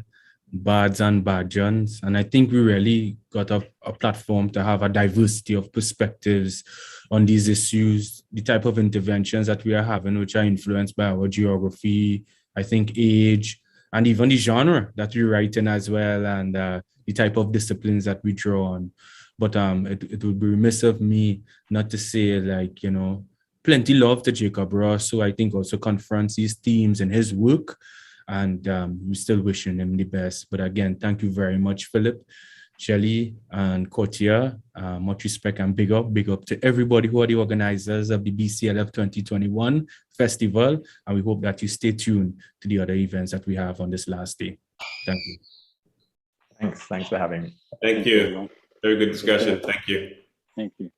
Bards and Badjohns. And I think we really got a platform to have a diversity of perspectives on these issues, the type of interventions that we are having, which are influenced by our geography, I think age, and even the genre that we write in as well, and the type of disciplines that we draw on. But it would be remiss of me not to say, plenty love to Jacob Ross, who I think also confronts these themes in his work. And we're still wishing him the best. But again, thank you very much, Philip. Shelly and Courtier, much respect and big up to everybody who are the organizers of the BCLF 2021 festival. And we hope that you stay tuned to the other events that we have on this last day. Thank you. Thanks for having me. Thank you. Very good discussion. Thank you. Thank you.